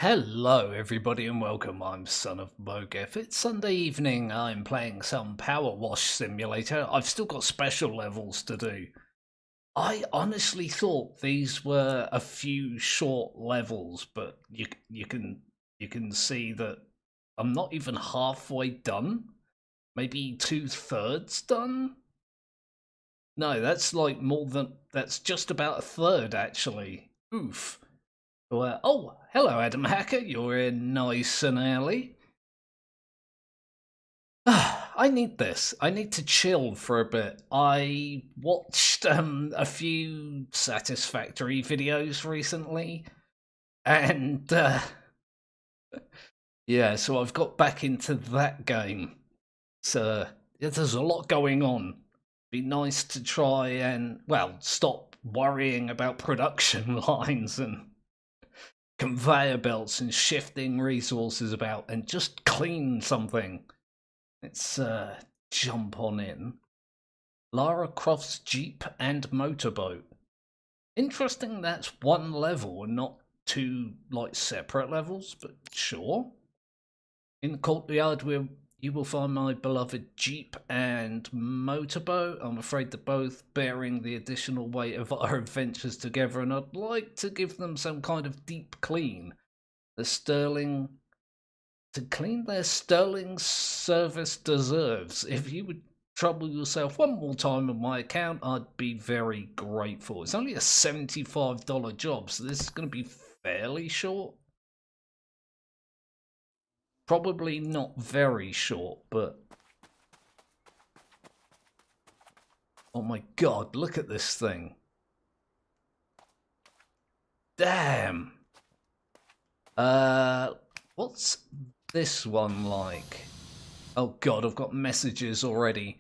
Hello everybody and welcome, I'm Son of Mogef. It's Sunday evening, I'm playing some Powerwash Simulator. I've still got special levels to do. I honestly thought these were a few short levels, but you can see that I'm not even halfway done. Maybe 2/3 done? No, that's like that's just about a third actually. Oof. Well, oh, hello, Adam Hacker. You're in nice and early. I need this. I need to chill for a bit. I watched a few Satisfactory videos recently, and yeah, so I've got back into that game. So yeah, there's a lot going on. Be nice to try and, well, stop worrying about production lines and conveyor belts and shifting resources about and just clean something. Let's jump on in. Lara Croft's Jeep and Motorboat. Interesting that's one level and not two like separate levels, but sure. In the courtyard you will find my beloved Jeep and Motorboat. I'm afraid they're both bearing the additional weight of our adventures together, and I'd like to give them some kind of deep clean. To clean their sterling service deserves. If you would trouble yourself one more time on my account, I'd be very grateful. It's only a $75 job, so this is going to be fairly short. Probably not very short, but oh my god, look at this thing. Damn. What's this one like? Oh god, I've got messages already.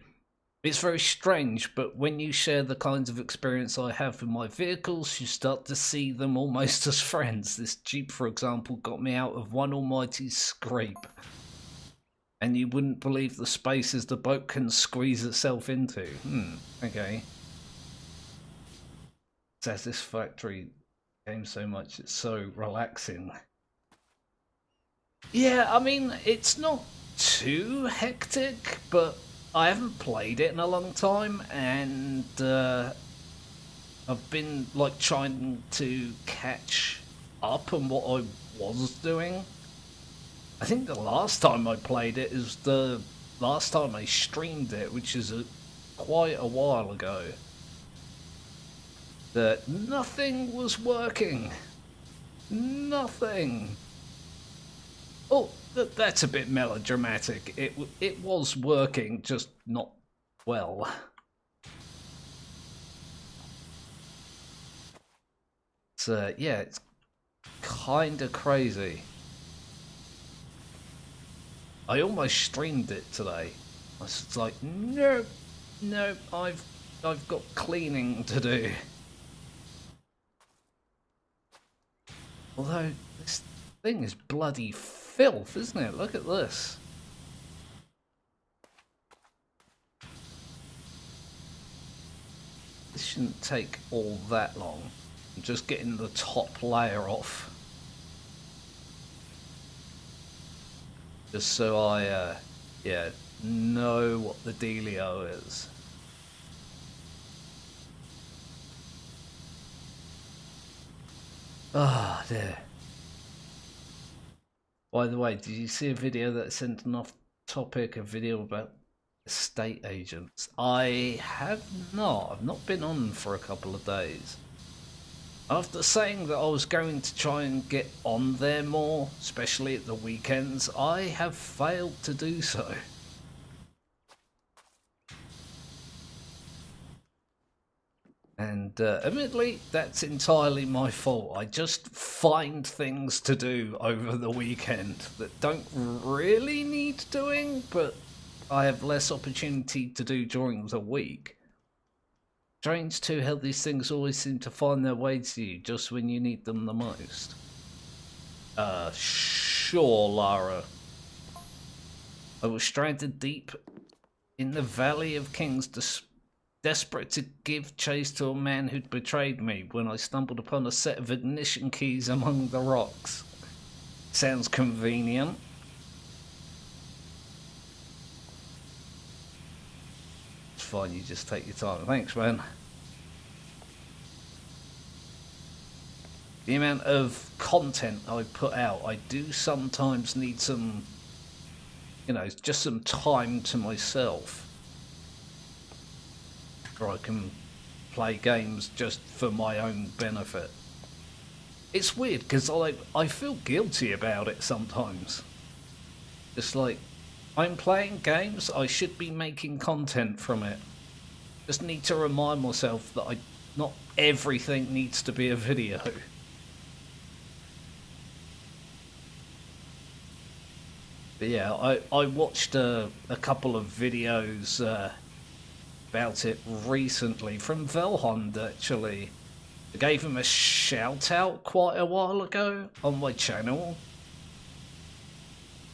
It's very strange, but when you share the kinds of experience I have with my vehicles, you start to see them almost as friends. This Jeep, for example, got me out of one almighty scrape. And you wouldn't believe the spaces the boat can squeeze itself into. Okay. Satisfactory game so much, it's so relaxing. Yeah, I mean, it's not too hectic, but I haven't played it in a long time, and I've been like trying to catch up on what I was doing. I think the last time I played it is the last time I streamed it, which is quite a while ago. That nothing was working. Nothing. Oh, that's a bit melodramatic. It was working, just not well. So yeah, it's kind of crazy. I almost streamed it today. I was like, no, I've got cleaning to do. Although this thing is bloody filth, isn't it? Look at this. This shouldn't take all that long. I'm just getting the top layer off. Just so I, yeah, know what the dealio is. Ah, oh, dear. By the way, did you see a video that sent an off-topic, a video about estate agents? I have not. I've not been on for a couple of days. After saying that I was going to try and get on there more, especially at the weekends, I have failed to do so. And admittedly, that's entirely my fault. I just find things to do over the weekend that don't really need doing, but I have less opportunity to do during the week. Strange too how these things always seem to find their way to you just when you need them the most. Sure, Lara. I was stranded deep in the Valley of Kings, desperate to give chase to a man who'd betrayed me when I stumbled upon a set of ignition keys among the rocks. Sounds convenient. It's fine, you just take your time. Thanks, man. The amount of content I put out, I do sometimes need some, you know, just some time to myself. Or I can play games just for my own benefit. It's weird because I feel guilty about it sometimes. It's like, I'm playing games, I should be making content from it. Just need to remind myself that not everything needs to be a video. But yeah, I watched a couple of videos about it recently from Velhond actually. I gave him a shout out quite a while ago on my channel.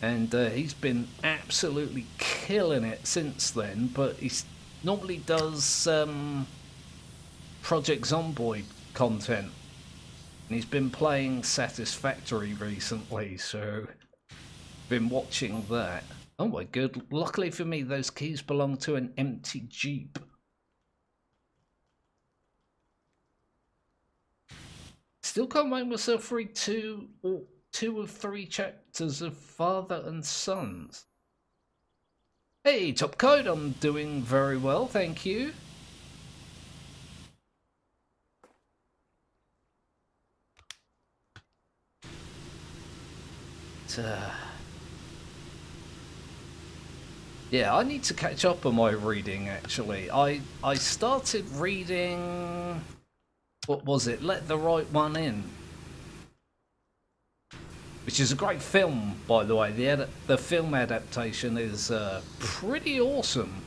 And he's been absolutely killing it since then, but he normally does Project Zomboid content. And he's been playing Satisfactory recently, so been watching that. Oh my god, luckily for me those keys belong to an empty Jeep. Still can't make myself read two of 3 chapters of Father and Sons. Hey, Top Code, I'm doing very well, thank you. Yeah, I need to catch up on my reading actually. I started reading, what was it, Let the Right One In, which is a great film, by the way. The film adaptation is pretty awesome.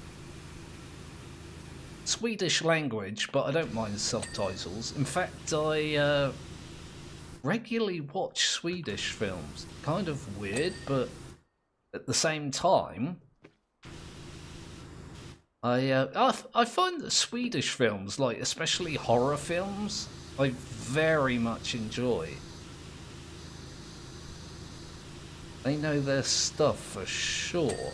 Swedish language, but I don't mind subtitles. In fact, I regularly watch Swedish films. Kind of weird, but at the same time, I find that Swedish films, like especially horror films, I very much enjoy. They know their stuff for sure.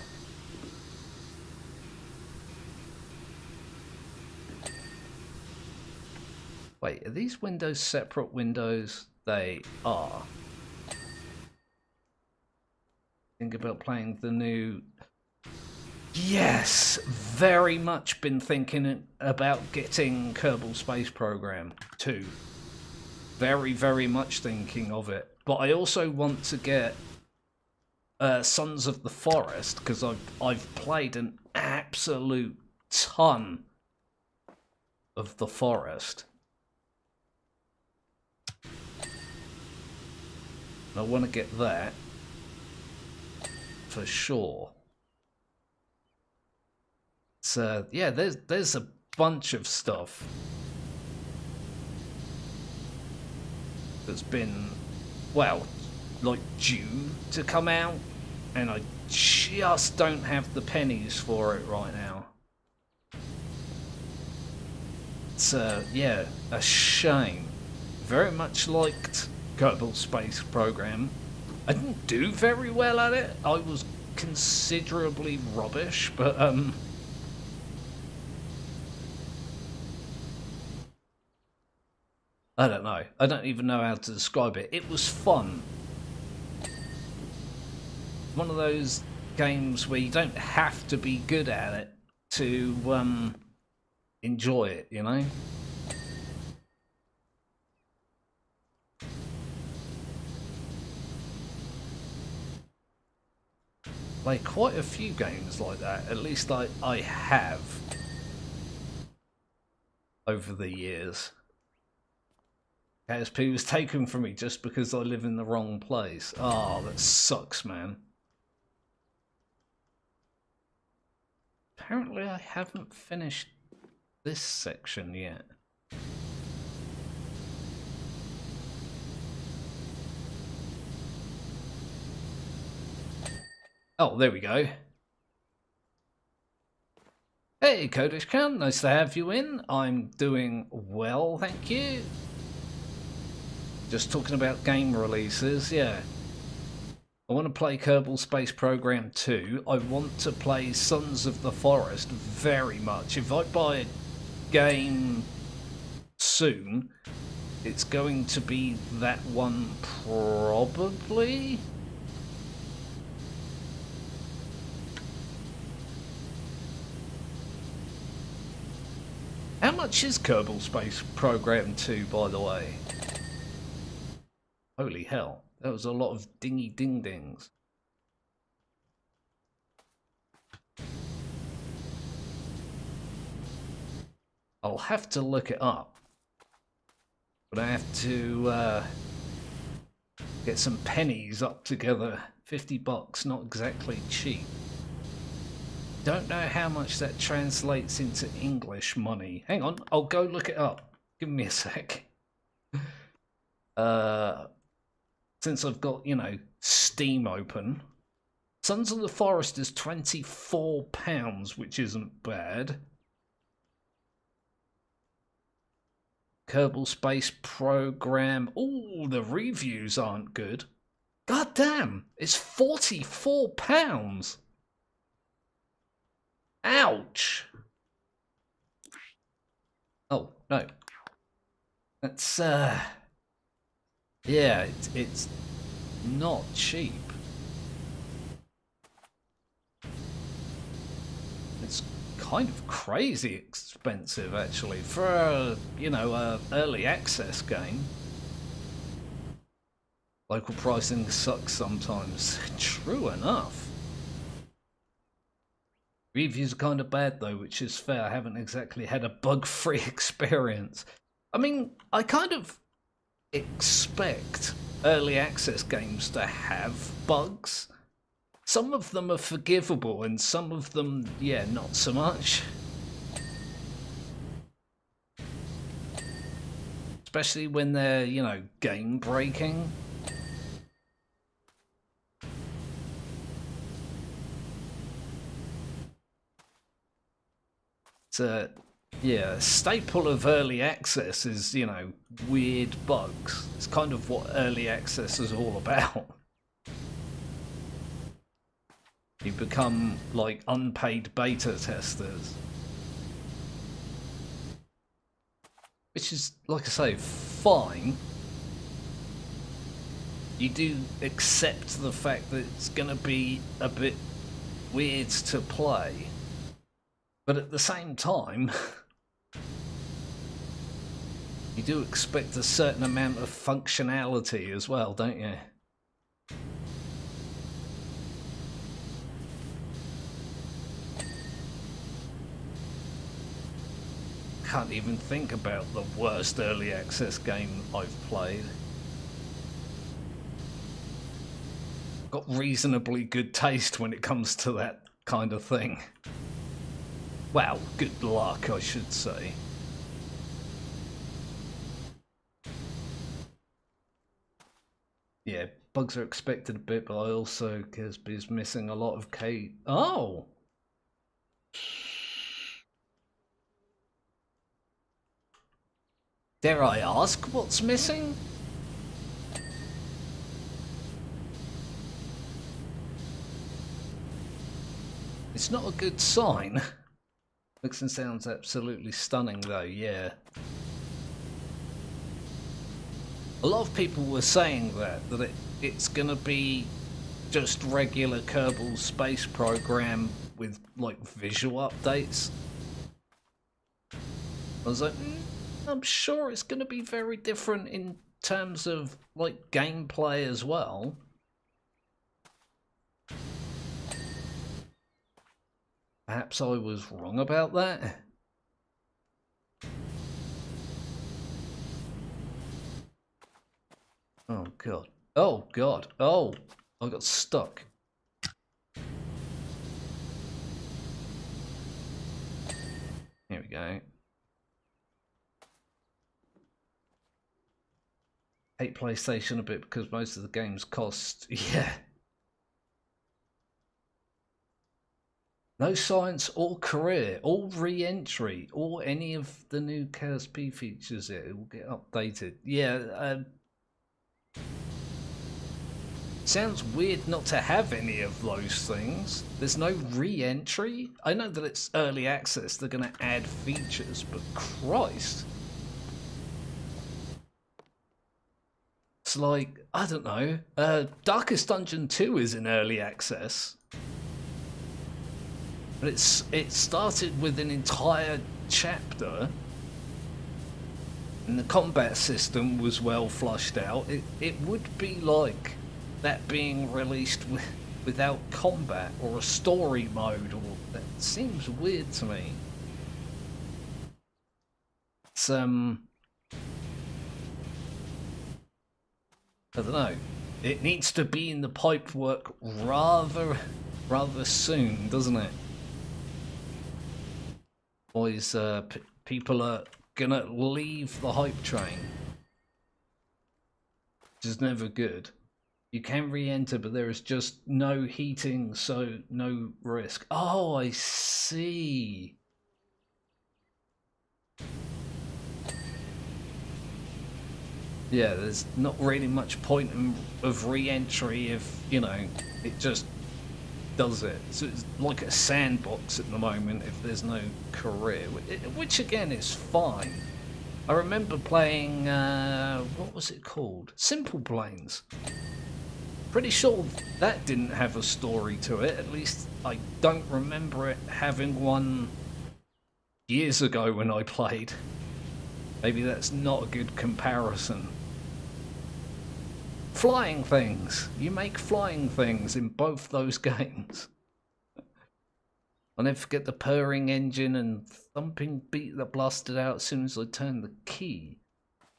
Wait, are these windows separate windows? They are. Think about playing the new... Yes! Very much been thinking about getting Kerbal Space Program 2. Very, very much thinking of it. But I also want to get Sons of the Forest, because I've played an absolute ton of the Forest. I want to get that for sure. So yeah, there's a bunch of stuff that's been, well, like due to come out, and I just don't have the pennies for it right now. It's yeah, a shame. Very much liked Kerbal Space Program. I didn't do very well at it. I was considerably rubbish, but I don't know. I don't even know how to describe it. It was fun. One of those games where you don't have to be good at it to enjoy it, you know? Like quite a few games like that, at least I have over the years. KSP was taken from me just because I live in the wrong place. Oh, that sucks, man. Apparently I haven't finished this section yet. Oh, there we go. Hey, Kodish Khan, nice to have you in. I'm doing well, thank you. Just talking about game releases, yeah. I want to play Kerbal Space Program 2. I want to play Sons of the Forest very much. If I buy a game soon, it's going to be that one probably. How much is Kerbal Space Program 2, by the way? Holy hell, that was a lot of dingy ding dings. I'll have to look it up. But I have to get some pennies up together. $50, not exactly cheap. Don't know how much that translates into English money. Hang on, I'll go look it up. Give me a sec. Since I've got, you know, Steam open. Sons of the Forest is £24, which isn't bad. Kerbal Space Program. Oh, the reviews aren't good. God damn, it's £44. Ouch. Oh, no. That's, yeah, it's not cheap. It's kind of crazy expensive, actually, for a, you know, a early access game. Local pricing sucks sometimes. True enough. Reviews are kind of bad though, which is fair. I haven't exactly had a bug-free experience. I mean, I kind of expect early access games to have bugs. Some of them are forgivable and some of them, yeah, not so much. Especially when they're, you know, game breaking. It's a, yeah, a staple of early access is, you know, weird bugs. It's kind of what early access is all about. You become like unpaid beta testers. Which is, like I say, fine. You do accept the fact that it's going to be a bit weird to play. But at the same time, you do expect a certain amount of functionality as well, don't you? Can't even think about the worst early access game I've played. Got reasonably good taste when it comes to that kind of thing. Well, good luck, I should say. Yeah, bugs are expected a bit, but I also guess is missing a lot of K. Oh! Dare I ask what's missing? It's not a good sign. Looks and sounds absolutely stunning though, yeah. A lot of people were saying that it's gonna be just regular Kerbal Space Program with like visual updates. I was like, I'm sure it's gonna be very different in terms of like gameplay as well. Perhaps I was wrong about that. Oh god. Oh god. Oh, I got stuck. Here we go. Hate PlayStation a bit because most of the games cost, yeah. No science or career, or re-entry, or any of the new KSP features. It will get updated. Yeah. sounds weird not to have any of those things. There's no re-entry. I know that it's early access, they're going to add features, but Christ. It's like, I don't know, Darkest Dungeon 2 is in early access. But it started with an entire chapter, and the combat system was well flushed out. It would be like that being released without combat or a story mode, or that seems weird to me. It's I don't know. It needs to be in the pipework rather soon, doesn't it? Boys, people are gonna leave the hype train, which is never good. You can re-enter, but there is just no heating, so no risk. Oh, I see. Yeah, there's not really much point of re-entry if, you know, it just does it. So it's like a sandbox at the moment if there's no career, which again is fine. I remember playing, what was it called? Simple Planes. Pretty sure that didn't have a story to it. At least I don't remember it having one years ago when I played. Maybe that's not a good comparison. Flying things. You make flying things in both those games. I'll never forget the purring engine and thumping beat that blasted out as soon as I turned the key.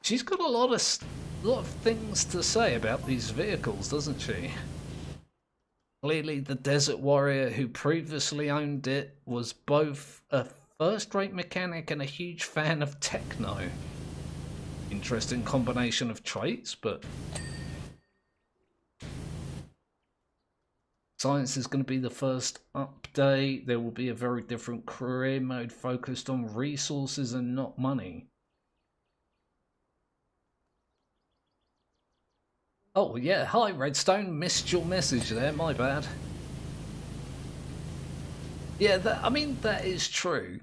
She's got a lot of things to say about these vehicles, doesn't she? Clearly the Desert Warrior who previously owned it was both a first-rate mechanic and a huge fan of techno. Interesting combination of traits, but Science is going to be the first update. There will be a very different career mode focused on resources and not money. Oh yeah, hi Redstone, missed your message there, my bad. Yeah, I mean, that is true.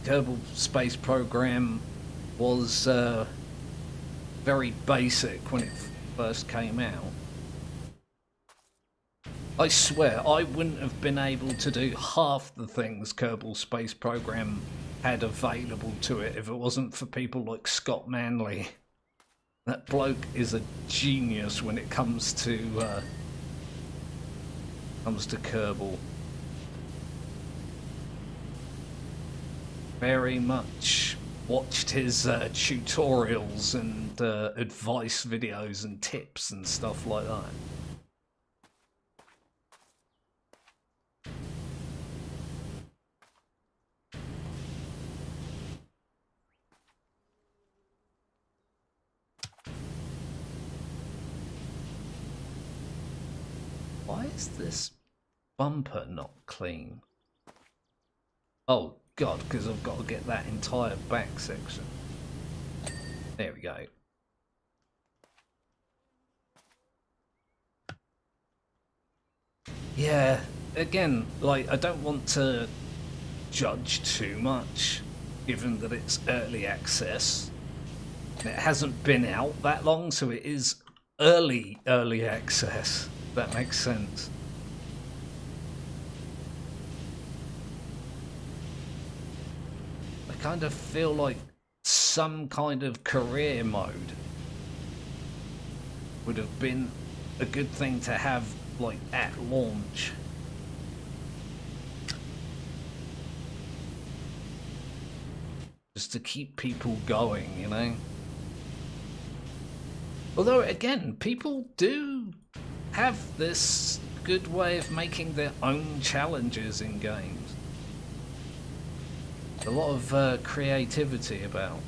Kerbal Space Program was very basic when it first came out. I swear, I wouldn't have been able to do half the things Kerbal Space Program had available to it if it wasn't for people like Scott Manley. That bloke is a genius when it comes to Kerbal. Very much watched his tutorials and advice videos and tips and stuff like that. Why is this bumper not clean? Oh god, because I've got to get that entire back section. There we go. Yeah, again, like, I don't want to judge too much, given that it's early access. It hasn't been out that long, so it is early access. That makes sense. I kind of feel like some kind of career mode would have been a good thing to have, like, at launch. Just to keep people going, you know? Although, again, people do have this good way of making their own challenges in games. A lot of creativity about.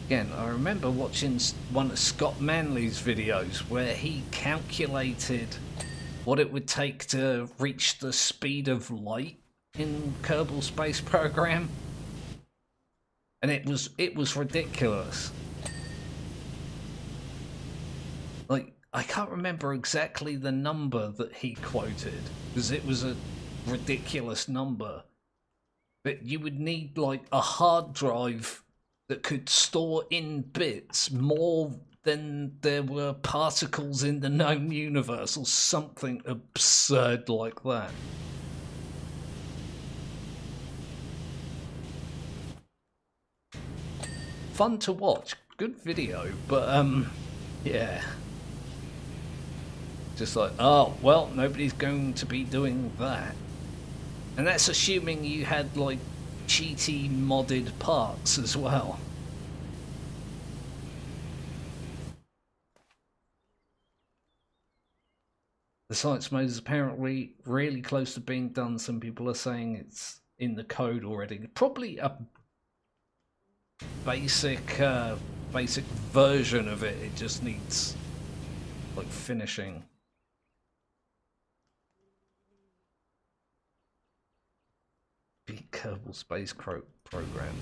Again, I remember watching one of Scott Manley's videos where he calculated what it would take to reach the speed of light in Kerbal Space Program, and it was ridiculous. Like, I can't remember exactly the number that he quoted because it was a ridiculous number, but you would need like a hard drive that could store in bits more than there were particles in the known universe, or something absurd like that. Fun to watch, good video, but yeah. Just like, oh, well, nobody's going to be doing that. And that's assuming you had like cheaty modded parts as well. The science mode is apparently really close to being done. Some people are saying it's in the code already. Probably a basic version of it. It just needs like finishing. Beat Kerbal Space Program.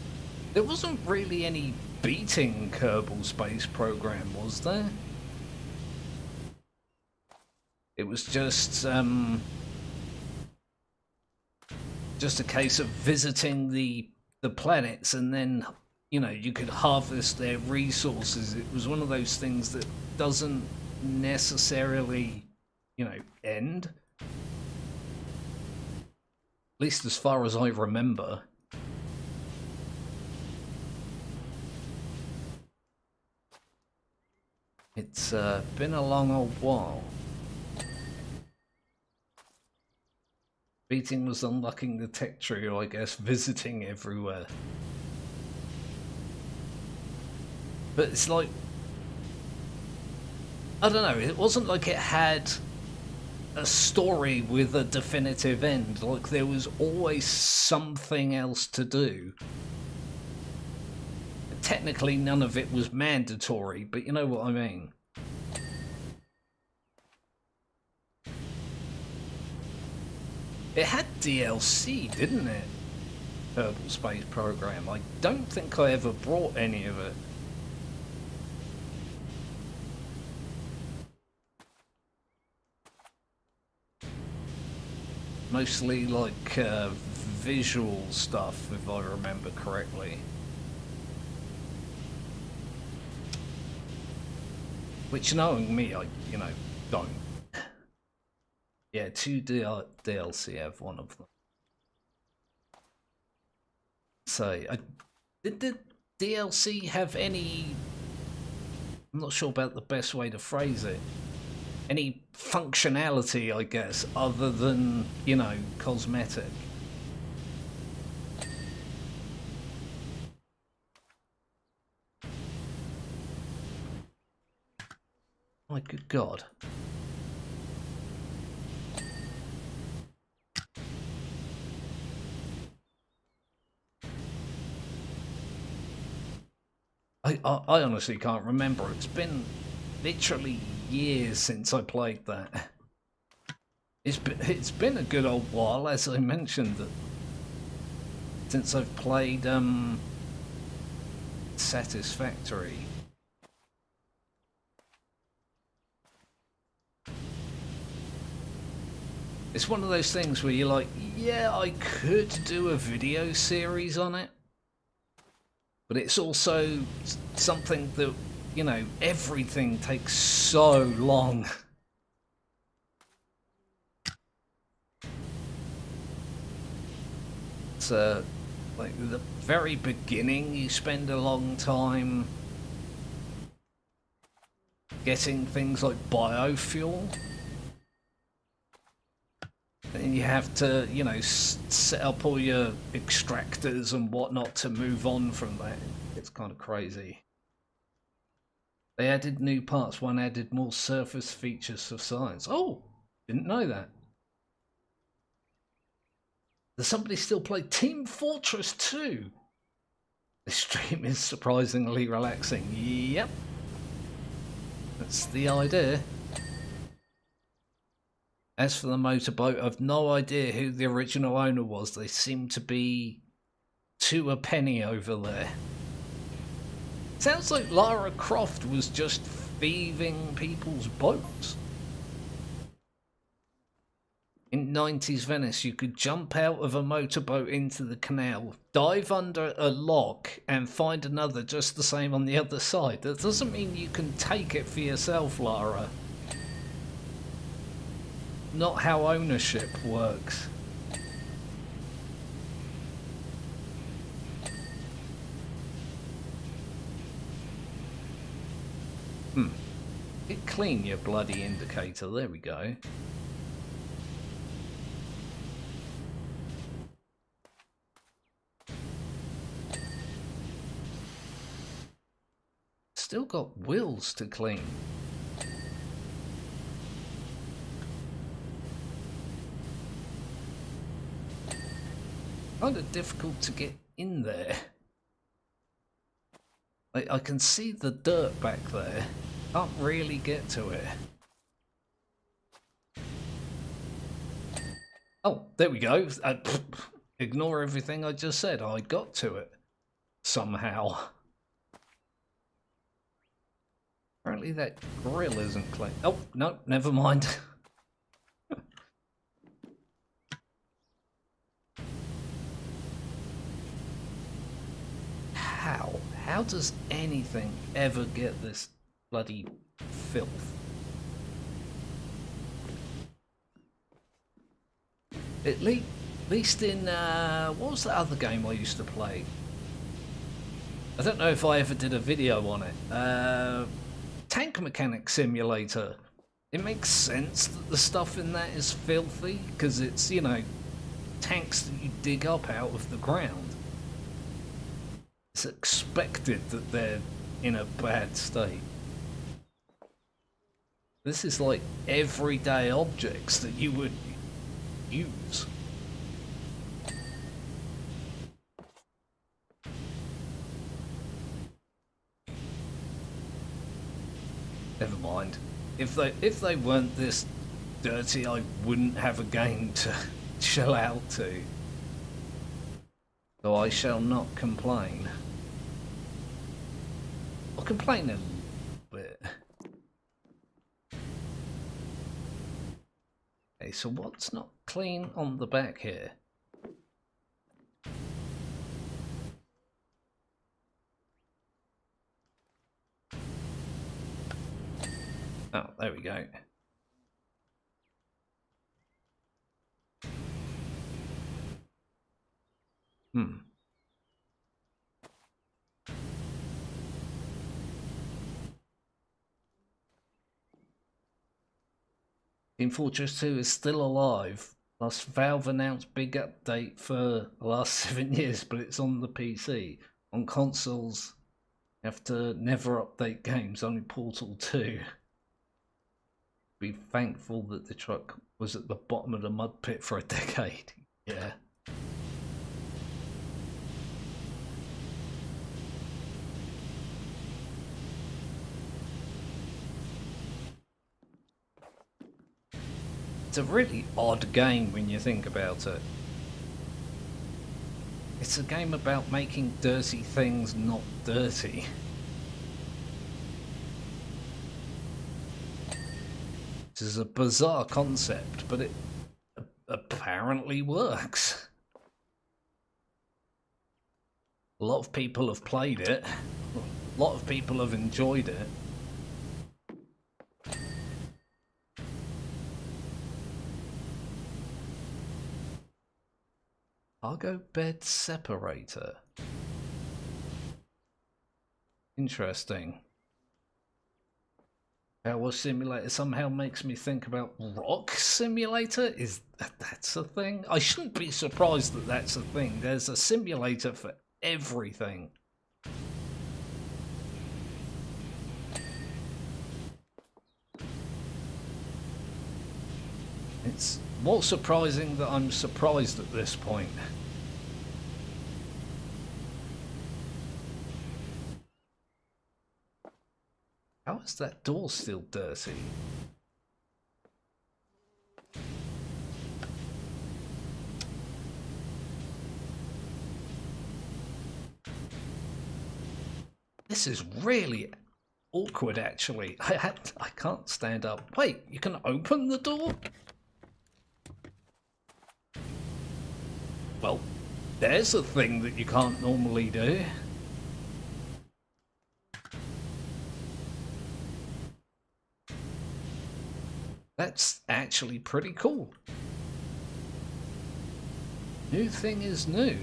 There wasn't really any beating Kerbal Space Program, was there? It was just a case of visiting the planets, and then, you know, you could harvest their resources. It was one of those things that doesn't necessarily, you know, end. At least as far as I remember. It's been a long old while. Beating was unlocking the tech trio, I guess, visiting everywhere. But it's like, I don't know, it wasn't like it had a story with a definitive end. Like, there was always something else to do. Technically, none of it was mandatory, but you know what I mean. It had DLC, didn't it? Kerbal Space Program. I don't think I ever brought any of it. Mostly like visual stuff, if I remember correctly. Which, knowing me, I, you know, don't. Yeah, 2 DLC, I have one of them. So, did the DLC have any... I'm not sure about the best way to phrase it. Any functionality, I guess, other than, you know, cosmetic? My good God. I honestly can't remember. It's been literally years since I played that. It's been a good old while, as I mentioned, since I've played Satisfactory. It's one of those things where you're like, yeah, I could do a video series on it. But it's also something that, you know, everything takes so long. It's like the very beginning, you spend a long time getting things like biofuel. And you have to, you know, set up all your extractors and whatnot to move on from that. It's kind of crazy. They added new parts. One added more surface features for science. Oh, didn't know that. Does somebody still play Team Fortress 2? This stream is surprisingly relaxing. Yep. That's the idea. As for the motorboat, I've no idea who the original owner was. They seem to be to a penny over there. Sounds like Lara Croft was just thieving people's boats. In 90s Venice, you could jump out of a motorboat into the canal, dive under a lock, and find another just the same on the other side. That doesn't mean you can take it for yourself, Lara. Not how ownership works. Get clean, you bloody indicator. There we go. Still got wheels to clean. Kind of difficult to get in there. I can see the dirt back there. Can't really get to it. Oh, there we go. Ignore everything I just said. I got to it somehow. Apparently that grill isn't clean. Oh, no, never mind. How? How does anything ever get this bloody filth? At least in, what was the other game I used to play? I don't know if I ever did a video on it. Tank Mechanic Simulator. It makes sense that the stuff in that is filthy, because it's, you know, tanks that you dig up out of the ground. It's expected that they're in a bad state. This is like everyday objects that you would use. Never mind. If they weren't this dirty, I wouldn't have a game to chill out to. So I shall not complain. I'll complain a little bit. Okay, so what's not clean on the back here? Oh, there we go. Team Fortress 2 is still alive. Plus, Valve announced big update for the last 7 years, but it's on the PC. On consoles, you have to never update games, only Portal 2. Be thankful that the truck was at the bottom of the mud pit for a decade. Yeah. It's a really odd game when you think about it. It's a game about making dirty things not dirty. This is a bizarre concept, but it apparently works. A lot of people have played it. A lot of people have enjoyed it. Cargo bed separator. Interesting. Powerwash Simulator somehow makes me think about Rock Simulator. Is that's a thing? I shouldn't be surprised that that's a thing. There's a simulator for everything. It's more surprising that I'm surprised at this point. How is that door still dirty? This is really awkward, actually. I can't stand up. Wait, you can open the door? Well, there's a thing that you can't normally do. That's actually pretty cool. New thing is new.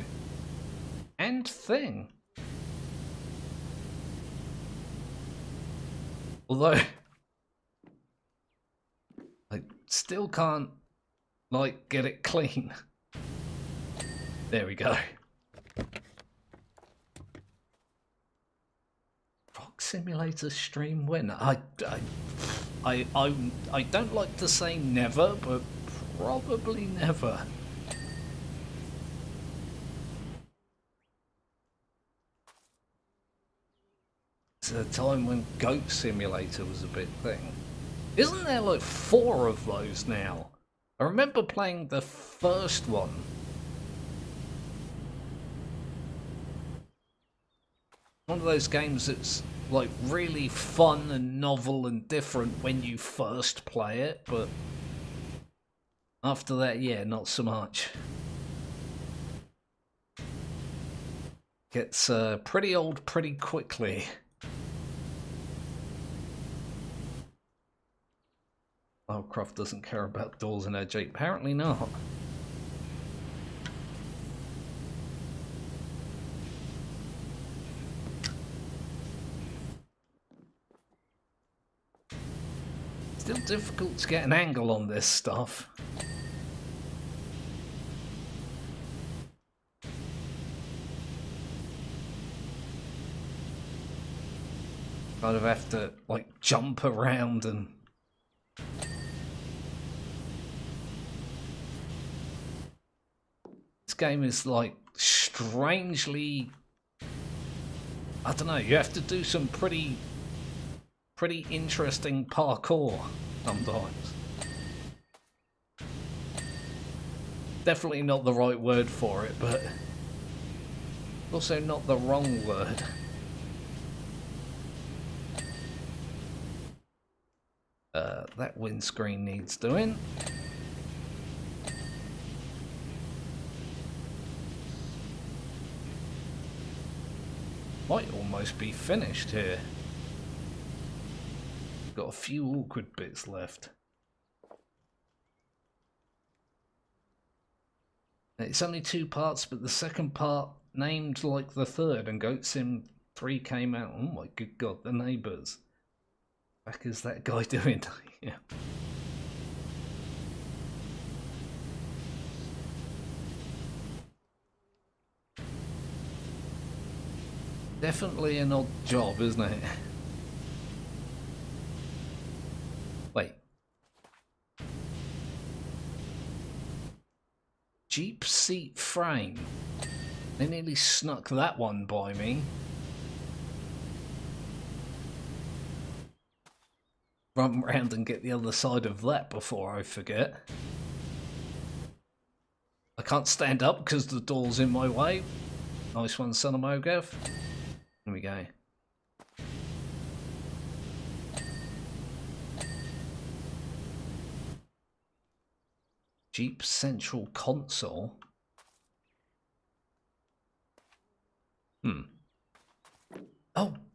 And thing. Although, I still can't, like, get it clean. There we go. Rock Simulator stream when? I don't like to say never, but probably never. It's a time when Goat Simulator was a big thing. Isn't there like 4 of those now? I remember playing the first one. One of those games that's like really fun and novel and different when you first play it, but after that, yeah, not so much. Gets pretty old pretty quickly. Lovecraft doesn't care about doors in her Jeep. Apparently not. Still difficult to get an angle on this stuff. Kind of have to like jump around and this game is like strangely, I don't know, you have to do some pretty interesting parkour sometimes. Definitely not the right word for it, but also not the wrong word. That windscreen needs doing. Might almost be finished here. Got a few awkward bits left. It's only 2 parts, but the second part named like the third, and Goat Sim 3 came out. Oh my good god, the neighbours. Back is that guy doing? Yeah. Definitely an odd job, isn't it? Wait. Jeep seat frame. They nearly snuck that one by me. Run round and get the other side of that before I forget. I can't stand up because the door's in my way. Nice one, son of Mogav. Here we go. Jeep Central Console.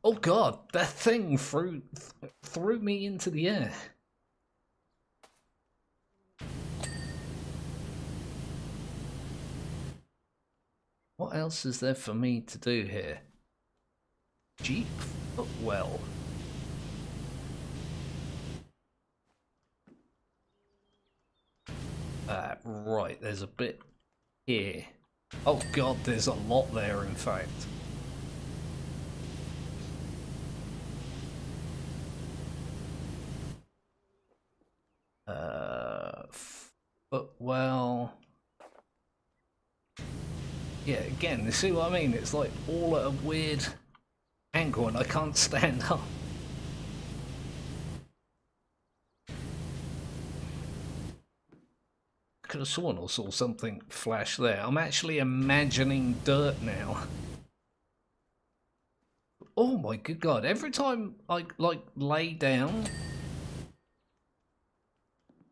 Oh god, that thing threw me into the air. What else is there for me to do here? Jeep footwell. Right, there's a bit here. Oh god, there's a lot there in fact. Footwell. Yeah, again, you see what I mean? It's like all at a weird angle and I can't stand up. Could have sworn I saw something flash there. I'm actually imagining dirt now. oh my good God, every time I like lay down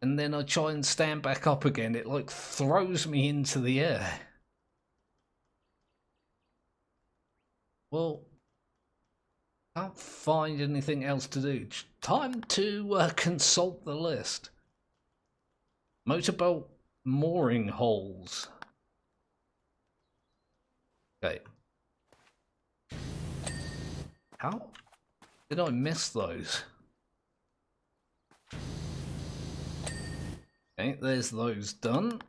and then I try and stand back up again, it like throws me into the air. Well, can't find anything else to do. Time to consult the list. Motorboat mooring holes. Okay. How did I miss those? Okay, there's those done.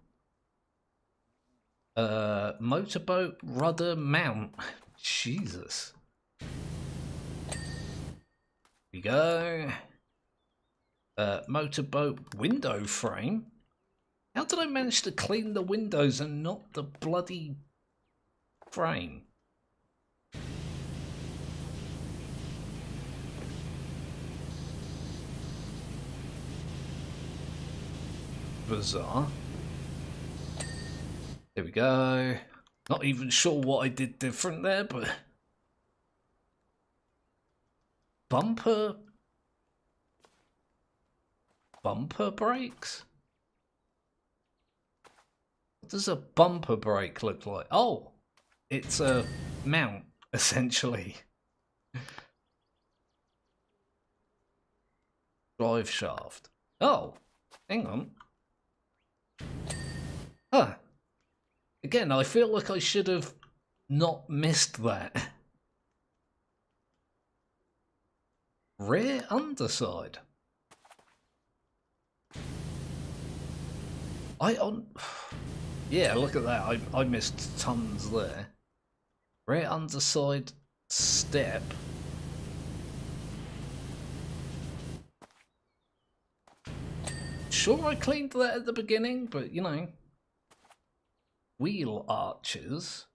Motorboat rudder mount. Jesus. We go. Motorboat window frame. How did I manage to clean the windows and not the bloody frame? Bizarre. There we go. Not even sure what I did different there, but bumper brakes? What does a bumper brake look like? Oh, it's a mount, essentially. Drive shaft. Oh, hang on. Huh. Again, I feel like I should have not missed that. Rear underside. Yeah, look at that. I missed tons there. Rear underside step. Sure, I cleaned that at the beginning, but you know. Wheel arches.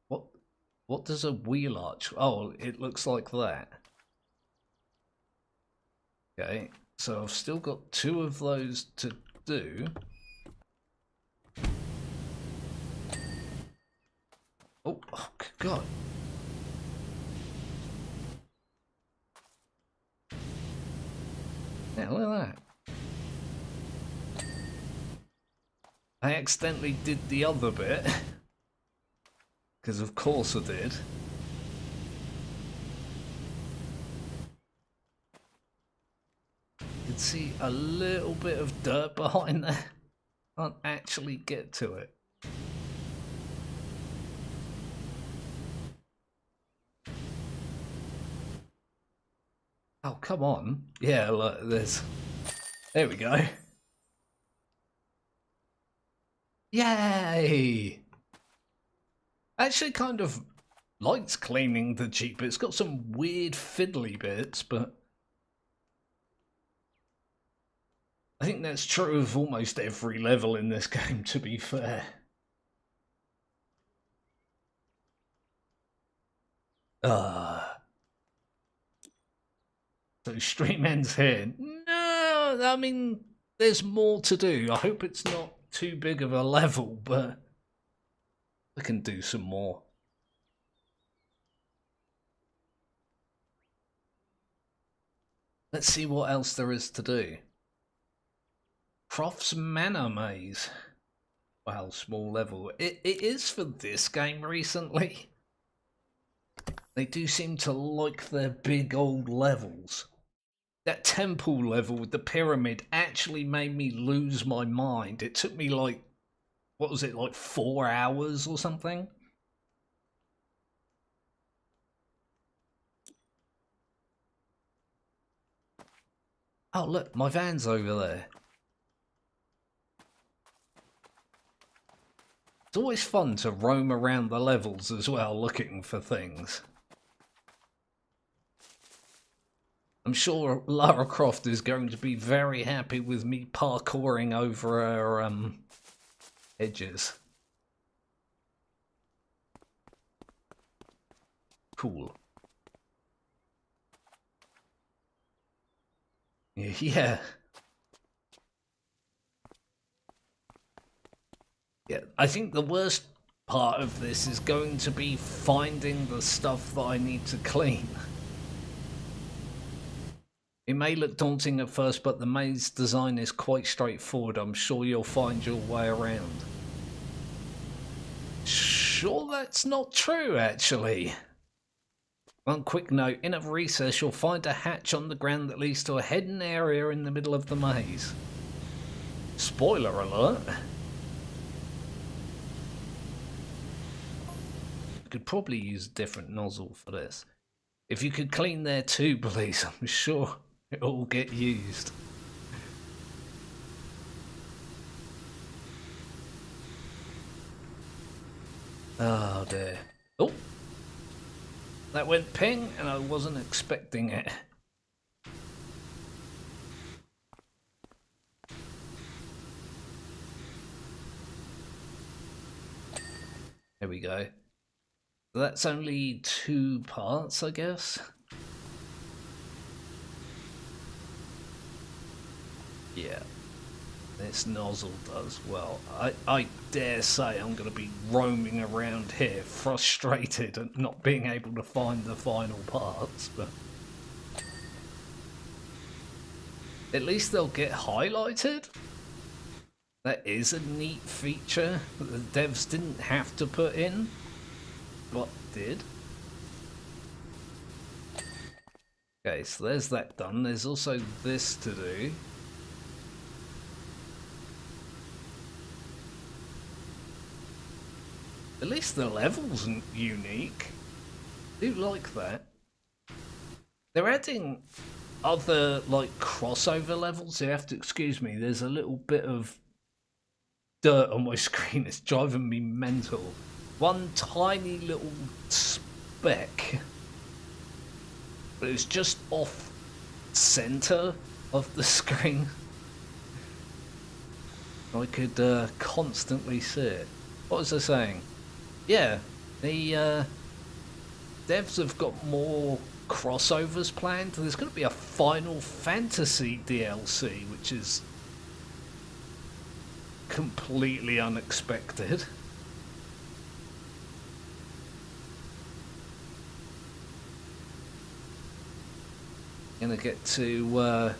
What does a wheel arch? Oh, it looks like that. Okay, so I've still got 2 of those to do. Oh good God. Yeah, look at that. I accidentally did the other bit. Because of course I did. You can see a little bit of dirt behind there. Can't actually get to it. Oh, come on. Yeah, look, there we go. Yay! I actually kind of liked cleaning the Jeep. It's got some weird fiddly bits, but I think that's true of almost every level in this game, to be fair. So stream ends here. No, I mean, there's more to do. I hope it's not too big of a level, but I can do some more. Let's see what else there is to do. Crofts Manor Maze. Wow, small level. It is for this game recently. They do seem to like their big old levels. That temple level with the pyramid actually made me lose my mind. It took me like, what was it, like 4 hours or something? Oh look, my van's over there. It's always fun to roam around the levels as well, looking for things. I'm sure Lara Croft is going to be very happy with me parkouring over her edges. Cool. Yeah. Yeah, I think the worst part of this is going to be finding the stuff that I need to clean. It may look daunting at first, but the maze design is quite straightforward. I'm sure you'll find your way around. Sure, that's not true, actually. One quick note, in a recess you'll find a hatch on the ground that leads to a hidden area in the middle of the maze. Spoiler alert. You could probably use a different nozzle for this. If you could clean there too, please, I'm sure it'll all get used. Oh dear. Oh! That went ping and I wasn't expecting it. There we go. That's only 2 parts, I guess. Yeah. This nozzle does well. I dare say I'm going to be roaming around here frustrated at not being able to find the final parts, but at least they'll get highlighted. That is a neat feature that the devs didn't have to put in, but did. Okay, so there's that done. There's also this to do. At least the level's unique. I do like that. They're adding other, like, crossover levels. You have to excuse me. There's a little bit of dirt on my screen. It's driving me mental. One tiny little speck. But it's just off center of the screen. I could constantly see it. What was I saying? Yeah, the devs have got more crossovers planned. There's going to be a Final Fantasy DLC, which is completely unexpected. Gonna get to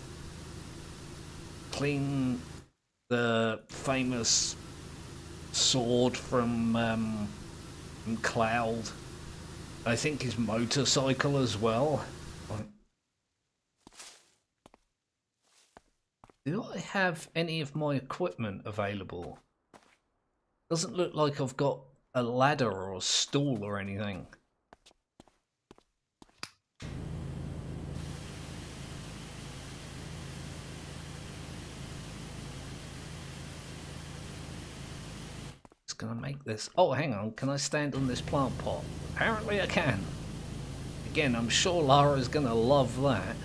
clean the famous sword from Cloud. I think his motorcycle as well. Do I have any of my equipment available? Doesn't look like I've got a ladder or a stool or anything. Gonna make this. Oh, hang on. Can I stand on this plant pot? Apparently I can. Again, I'm sure Lara's gonna love that.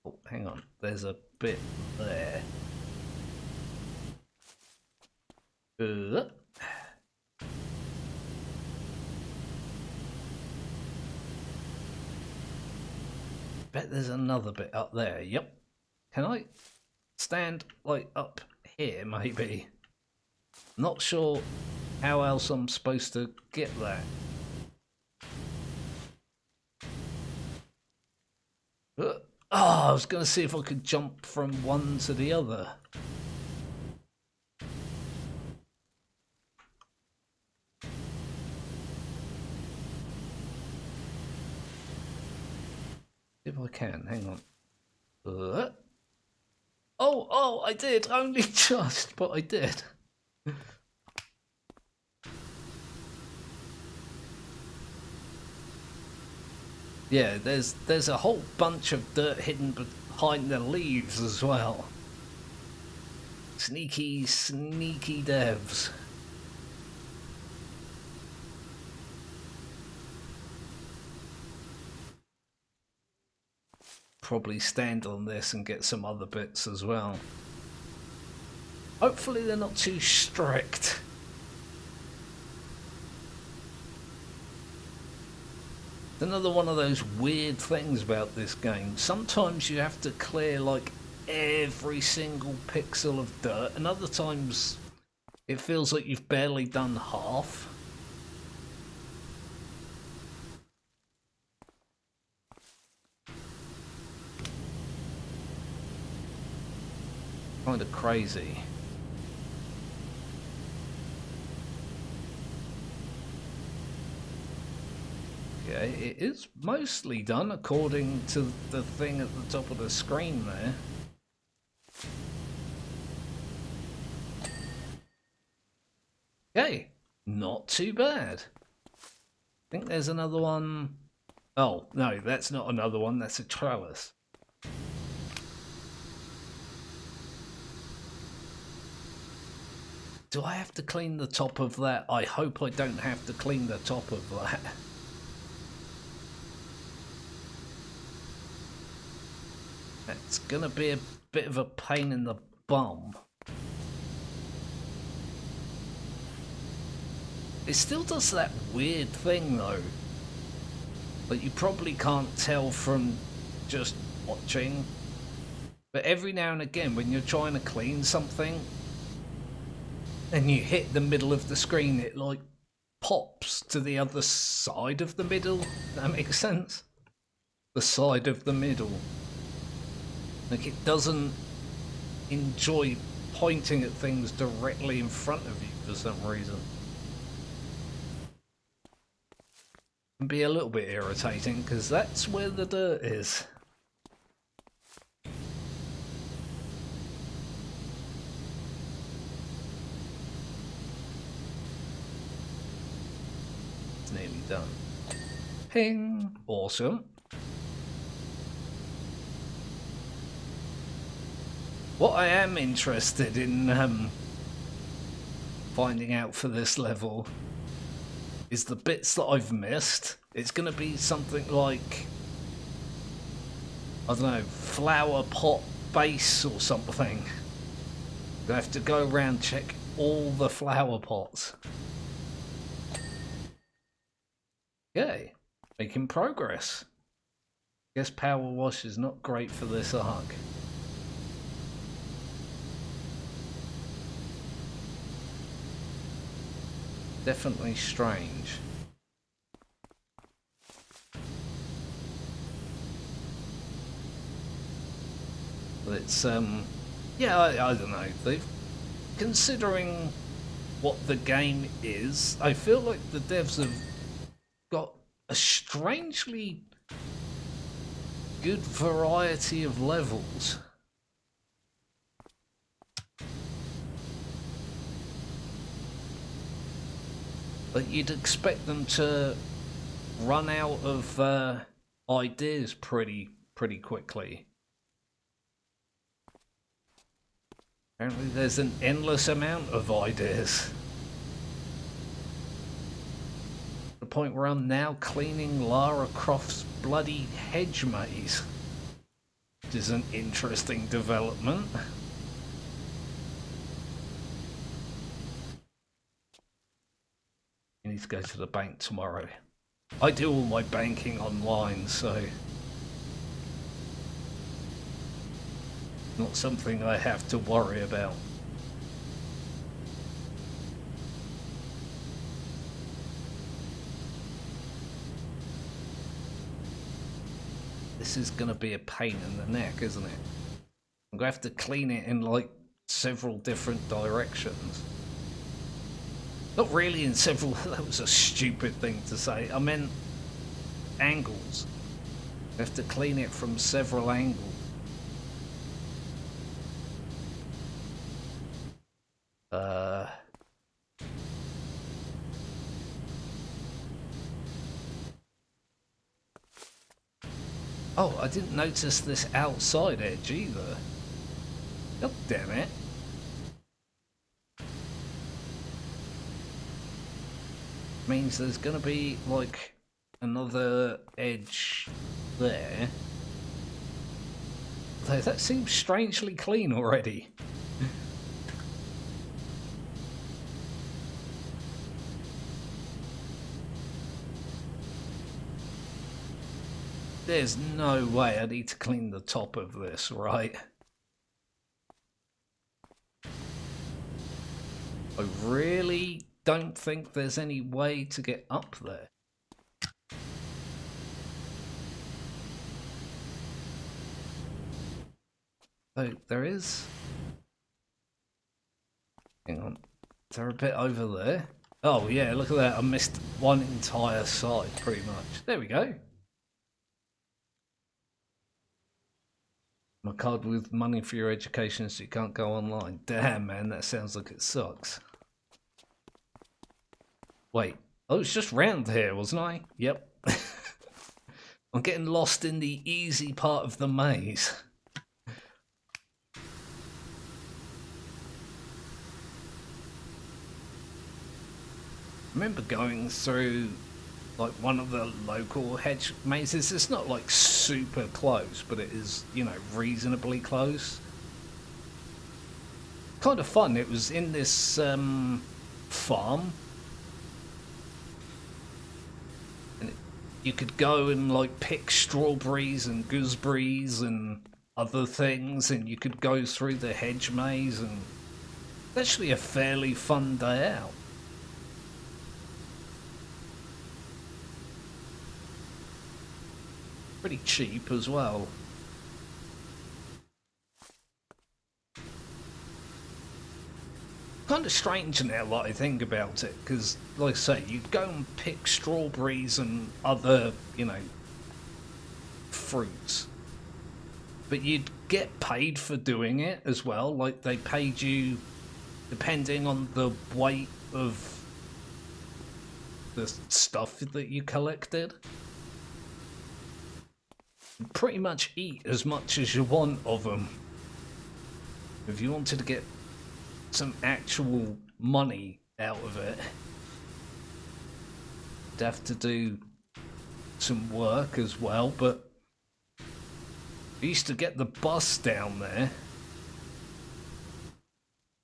Oh, hang on. There's a bit there. Bet there's another bit up there. Yep. Can I stand, like, up here, maybe? Not sure how else I'm supposed to get that. Oh, I was going to see if I could jump from one to the other. If I can, hang on. Oh, I did. Only just, but I did. Yeah, there's a whole bunch of dirt hidden behind the leaves as well. Sneaky, sneaky devs. Probably stand on this and get some other bits as well. Hopefully they're not too strict. Another one of those weird things about this game. Sometimes you have to clear like every single pixel of dirt, and other times it feels like you've barely done half. Kind of crazy. Okay, it is mostly done according to the thing at the top of the screen there. Okay, not too bad. I think there's another one. Oh, no, that's not another one, that's a trellis. Do I have to clean the top of that? I hope I don't have to clean the top of that. That's gonna be a bit of a pain in the bum. It still does that weird thing though, that you probably can't tell from just watching, but every now and again when you're trying to clean something and you hit the middle of the screen, it like pops to the other side of the middle. That makes sense? The side of the middle. Like it doesn't enjoy pointing at things directly in front of you for some reason. Can be a little bit irritating because that's where the dirt is. It's nearly done. Ping! Awesome. What I am interested in finding out for this level is the bits that I've missed. It's going to be something like, I don't know, flower pot base or something. I have to go around check all the flower pots. Okay, making progress. Guess Powerwash is not great for this arc. Definitely strange. But it's yeah, I don't know. They've, considering what the game is, I feel like the devs have got a strangely good variety of levels. But you'd expect them to run out of ideas pretty quickly. Apparently there's an endless amount of ideas. To the point where I'm now cleaning Lara Croft's bloody hedge maze. Which is an interesting development. You need to go to the bank tomorrow. I do all my banking online, so not something I have to worry about. This is going to be a pain in the neck, isn't it? I'm going to have to clean it in like several different directions. Not really in several, that was a stupid thing to say. I meant angles. I have to clean it from several angles. Oh, I didn't notice this outside edge either. God damn it. Means there's gonna be like another edge there. Though that seems strangely clean already. There's no way I need to clean the top of this, right? I really don't think there's any way to get up there. Oh, there is. Hang on. Is there a bit over there? Oh yeah, look at that. I missed one entire side, pretty much. There we go. My card with money for your education so you can't go online. Damn, man, that sounds like it sucks. Wait. Oh, it's just round here, wasn't I? Yep. I'm getting lost in the easy part of the maze. I remember going through like one of the local hedge mazes. It's not like super close, but it is, you know, reasonably close. Kind of fun. It was in this farm, and you could go and like pick strawberries and gooseberries and other things, and you could go through the hedge maze, and it's actually a fairly fun day out. Pretty cheap as well. Kind of strange now that I think about it, because like I say, you'd go and pick strawberries and other, you know, fruits, but you'd get paid for doing it as well. Like they paid you depending on the weight of the stuff that you collected. Pretty much eat as much as you want of them. If you wanted to get some actual money out of it, you'd have to do some work as well. But we used to get the bus down there,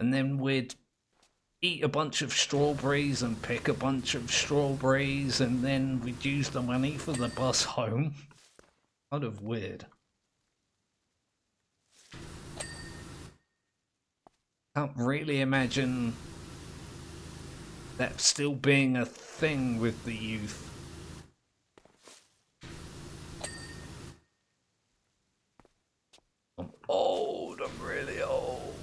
and then we'd eat a bunch of strawberries and pick a bunch of strawberries, and then we'd use the money for the bus home. Kind of weird. Can't really imagine that still being a thing with the youth. I'm old, I'm really old.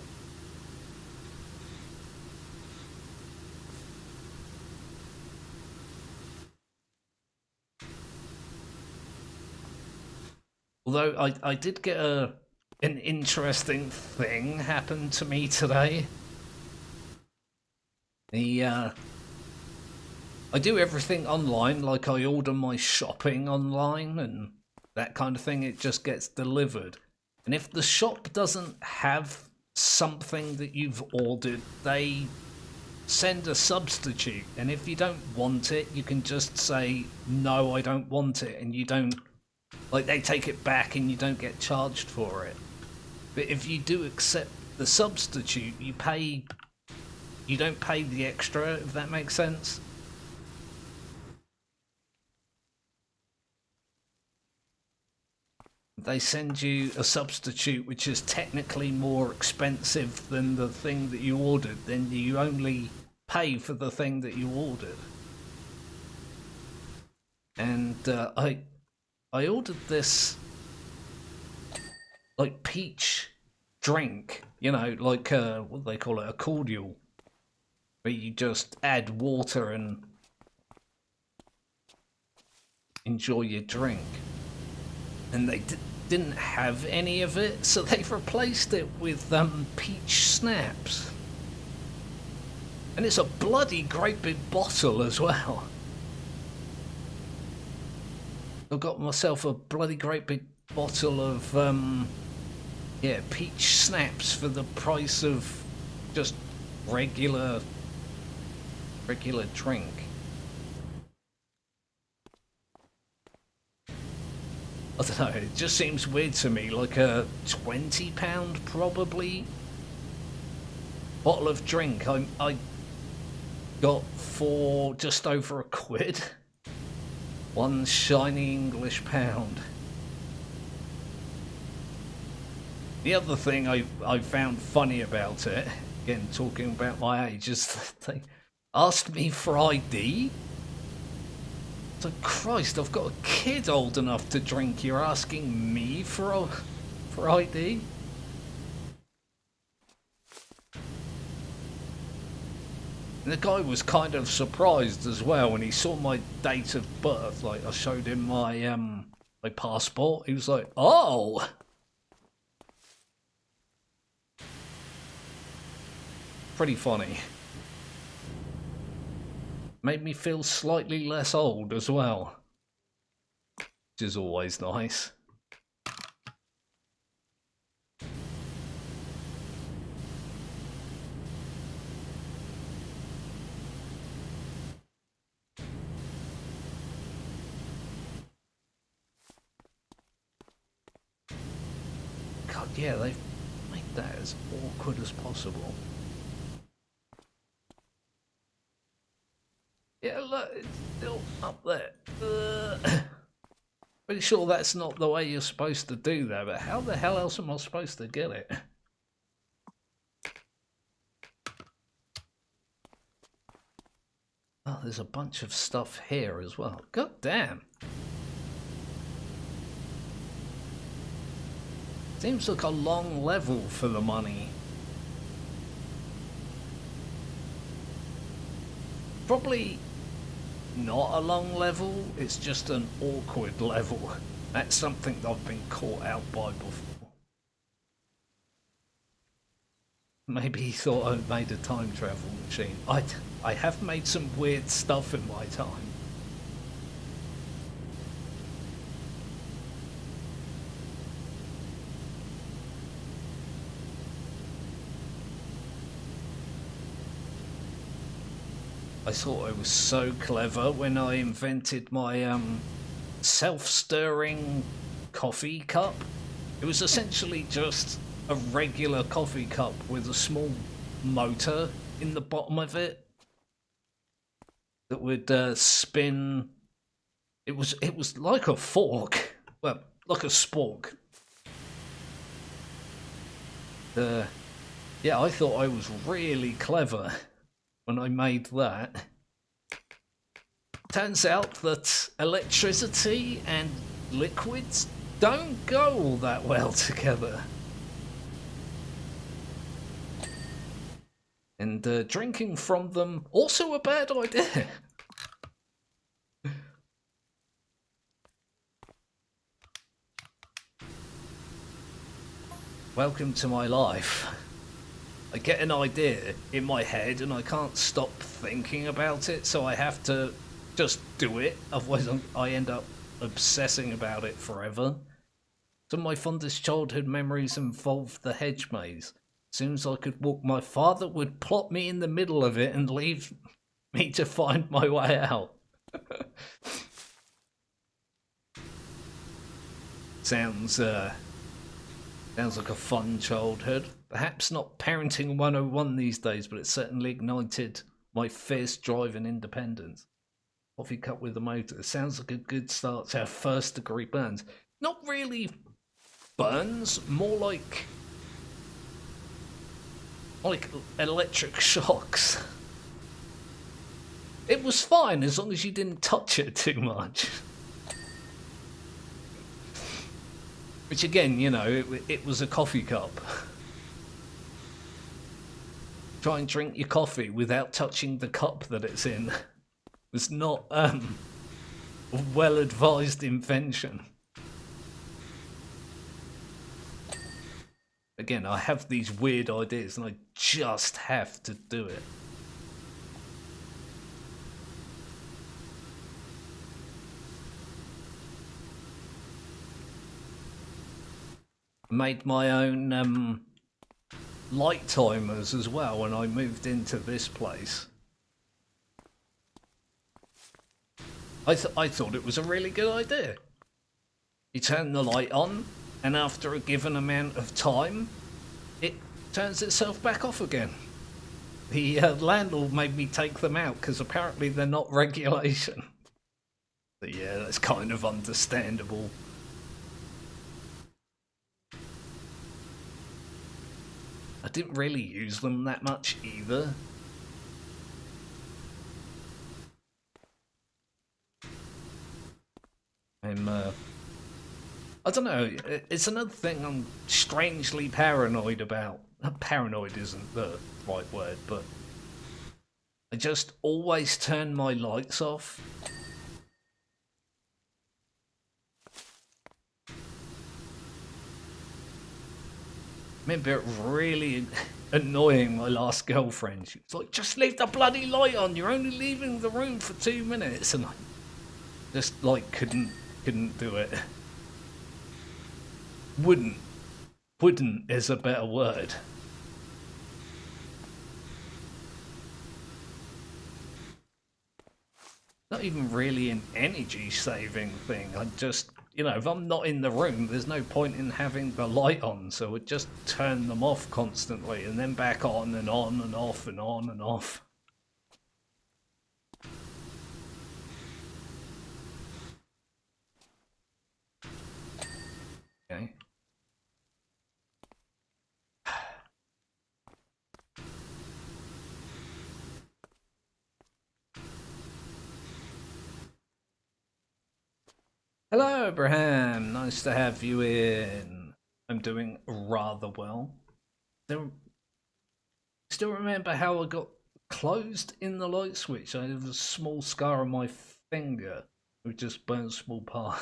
Although I did get an interesting thing happen to me today. I do everything online, like I order my shopping online and that kind of thing. It just gets delivered. And if the shop doesn't have something that you've ordered, they send a substitute. And if you don't want it, you can just say, no, I don't want it. And you don't, like, they take it back and you don't get charged for it. But if you do accept the substitute, you don't pay the extra, if that makes sense. They send you a substitute which is technically more expensive than the thing that you ordered, then you only pay for the thing that you ordered. And I ordered this like peach drink, you know, like what do they call it, a cordial, where you just add water and enjoy your drink. And they didn't have any of it, so they've replaced it with peach snaps. And it's a bloody great big bottle as well. I've got myself a bloody great big bottle of yeah, peach snaps for the price of just regular drink. I don't know, it just seems weird to me, like a £20 probably bottle of drink I got for just over £1. One shiny English pound. The other thing I found funny about it Again, talking about my age, they asked me for ID. So Christ, I've got a kid old enough to drink. You're asking me for ID? And the guy was kind of surprised as well when he saw my date of birth. Like, I showed him my passport. He was like, "Oh." Pretty funny. Made me feel slightly less old as well, which is always nice. God, yeah, they've made that as awkward as possible. Yeah, look, it's still up there. Pretty sure that's not the way you're supposed to do that, but how the hell else am I supposed to get it? Oh, there's a bunch of stuff here as well. God damn. Seems like a long level for the money. Probably not a long level, it's just an awkward level. That's something I've been caught out by before. Maybe he thought I'd made a time travel machine. I have made some weird stuff in my time. I thought I was so clever when I invented my self-stirring coffee cup. It was essentially just a regular coffee cup with a small motor in the bottom of it that would spin. It was like a fork, well, like a spork. Yeah, I thought I was really clever when I made that. Turns out that electricity and liquids don't go all that well together. And drinking from them, also a bad idea. Welcome to my life. I get an idea in my head and I can't stop thinking about it, so I have to just do it, otherwise I end up obsessing about it forever. Some of my fondest childhood memories involved the hedge maze. As soon as I could walk, my father would plop me in the middle of it and leave me to find my way out. Sounds like a fun childhood. Perhaps not parenting 101 these days, but it certainly ignited my fierce drive and independence. Coffee cup with a motor. Sounds like a good start to our first degree burns. Not really burns, more like electric shocks. It was fine as long as you didn't touch it too much. Which again, you know, it was a coffee cup. Try and drink your coffee without touching the cup that it's in. Was not a well-advised invention. Again, I have these weird ideas and I just have to do it. Made my own light timers as well when I moved into this place. I thought it was a really good idea. You turn the light on, and after a given amount of time, it turns itself back off again. The landlord made me take them out because apparently they're not regulation. But yeah, that's kind of understandable. I didn't really use them that much either. I don't know, it's another thing I'm strangely paranoid about. Paranoid isn't the right word, but I just always turn my lights off. I remember it really annoying my last girlfriend. She was like, just leave the bloody light on, you're only leaving the room for 2 minutes. And I just like couldn't do it. Wouldn't is a better word. Not even really an energy saving thing. I just, you know, if I'm not in the room, there's no point in having the light on, so I'd just turn them off constantly and then back on and on and off and on and off. Okay. Hello, Abraham. Nice to have you in. I'm doing rather well. Still remember how I got closed in the light switch? I have a small scar on my finger, which just burnt a small part.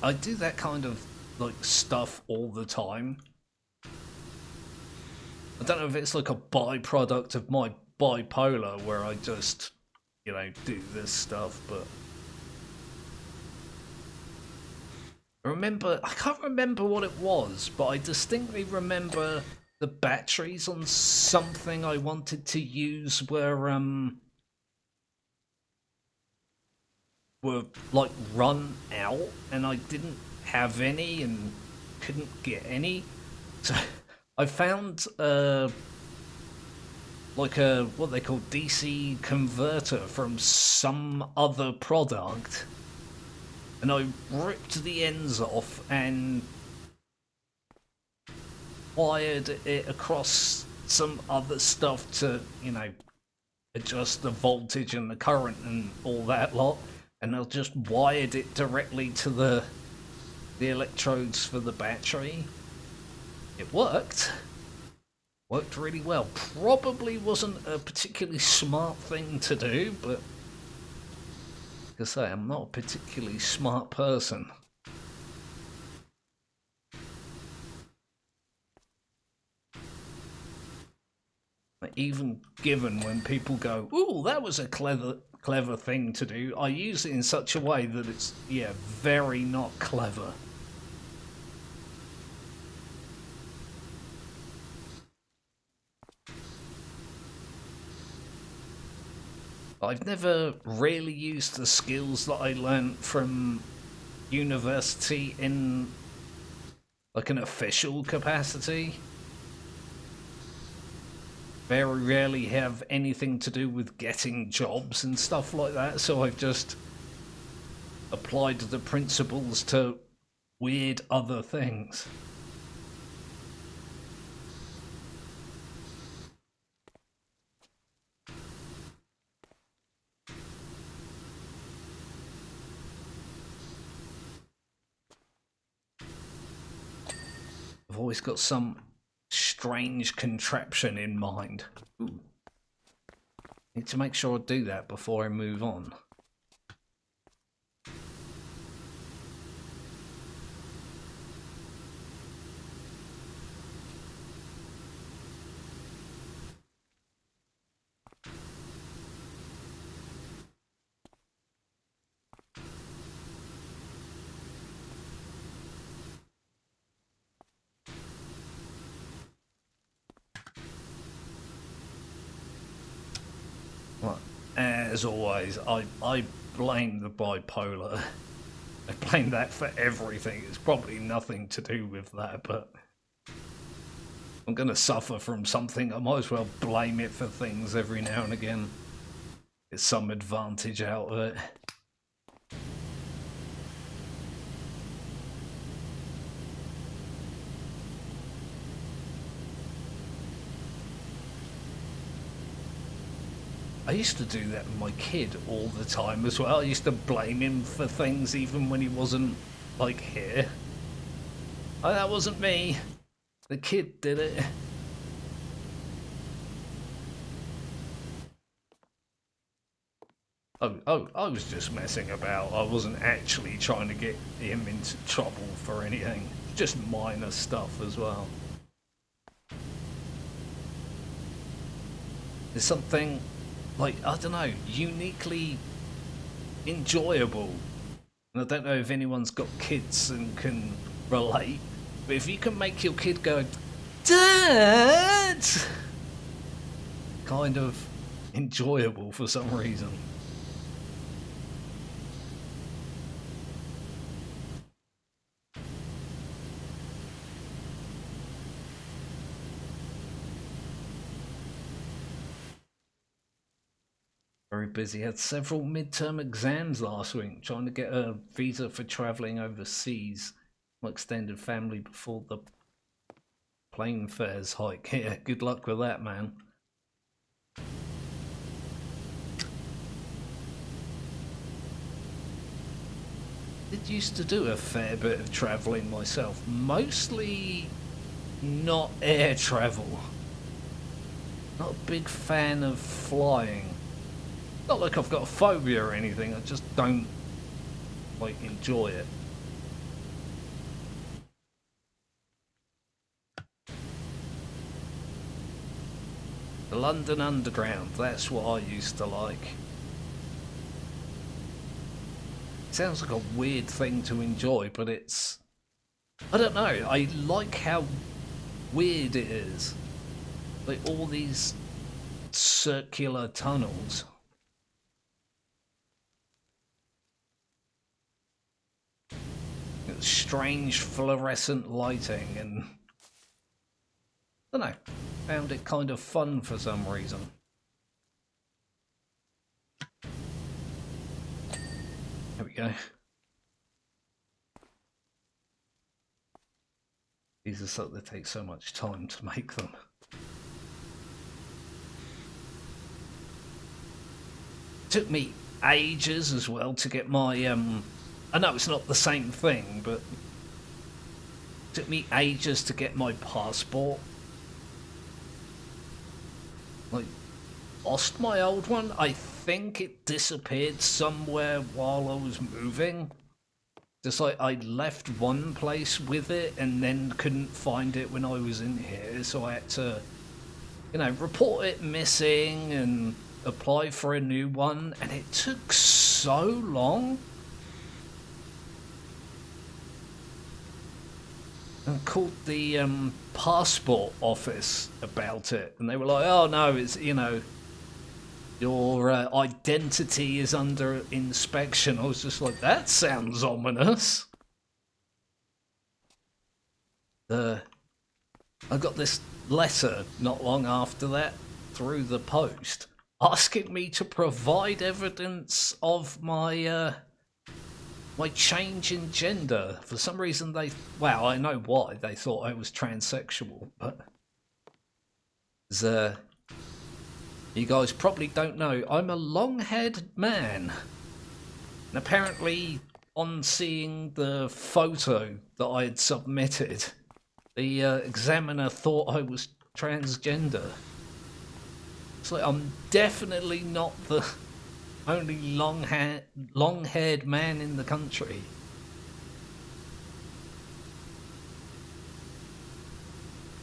I do that kind of like stuff all the time. I don't know if it's like a byproduct of my bipolar where I just, you know, do this stuff, but I can't remember what it was, but I distinctly remember the batteries on something I wanted to use were like run out, and I didn't have any and couldn't get any, so I found like a what they call DC converter from some other product, and I ripped the ends off and wired it across some other stuff to, you know, adjust the voltage and the current and all that lot, and I just wired it directly to the electrodes for the battery. It worked really well. Probably wasn't a particularly smart thing to do, but like I say, I'm not a particularly smart person. Even given when people go, ooh, that was a clever thing to do, I use it in such a way that it's, yeah, very not clever. I've never really used the skills that I learned from university in like an official capacity. Very rarely have anything to do with getting jobs and stuff like that, so I've just applied the principles to weird other things. I've always got some strange contraption in mind. Ooh. Need to make sure I do that before I move on. As always, I blame the bipolar. I blame that for everything. It's probably nothing to do with that, but I'm gonna suffer from something, I might as well blame it for things every now and again. Get some advantage out of it. I used to do that with my kid all the time as well. I used to blame him for things even when he wasn't, like, here. Oh, that wasn't me. The kid did it. Oh, I was just messing about. I wasn't actually trying to get him into trouble for anything. Just minor stuff as well. There's something, like, I don't know, uniquely enjoyable. And I don't know if anyone's got kids and can relate, but if you can make your kid go, Dad! Kind of enjoyable for some reason. Very busy. Had several midterm exams last week, trying to get a visa for travelling overseas. My extended family before the plane fares hike. Yeah, good luck with that, man. Did used to do a fair bit of travelling myself, mostly not air travel. Not a big fan of flying. Not like I've got a phobia or anything, I just don't, like, enjoy it. The London Underground, that's what I used to like. Sounds like a weird thing to enjoy, but it's... I don't know, I like how weird it is. Like all these circular tunnels. Strange fluorescent lighting and... I don't know, found it kind of fun for some reason. There we go. These are something that take so much time to make them. Took me ages as well to get my I know it's not the same thing, but it took me ages to get my passport. Like, lost my old one. I think it disappeared somewhere while I was moving. Just like I left one place with it and then couldn't find it when I was in here, so I had to, you know, report it missing and apply for a new one, and it took so long. And called the passport office about it, and they were like, oh no, it's, you know, your identity is under inspection. I was just like, that sounds ominous. I got this letter not long after that through the post asking me to provide evidence of my my change in gender. For some reason they, well, I know why, they thought I was transsexual, but you guys probably don't know, I'm a long-haired man. And apparently, on seeing the photo that I had submitted, the examiner thought I was transgender. It's like, I'm definitely not the only long-haired man in the country.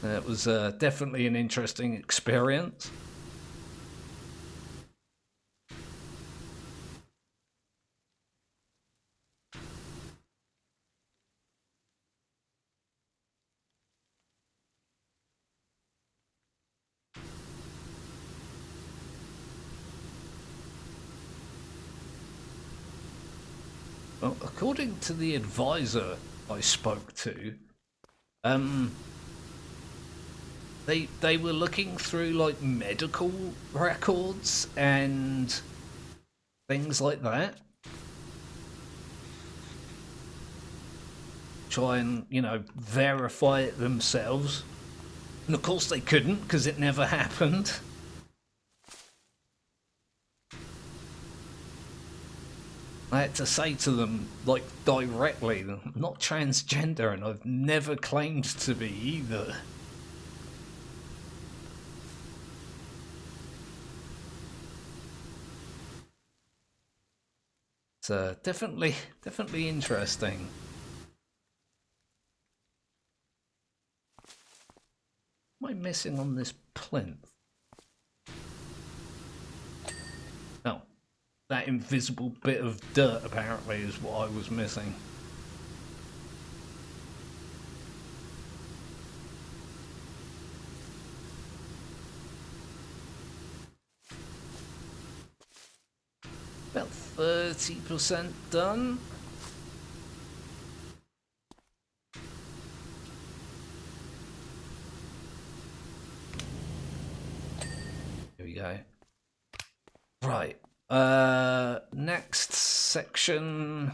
It was definitely an interesting experience. Well, according to the advisor I spoke to, They were looking through like medical records and things like that. Try and, you know, verify it themselves. And of course they couldn't, because it never happened. I had to say to them, like, directly, I'm not transgender and I've never claimed to be either. It's definitely interesting. What am I missing on this plinth? Oh, that invisible bit of dirt apparently is what I was missing. About 30% done. Here we go. Right. Next section.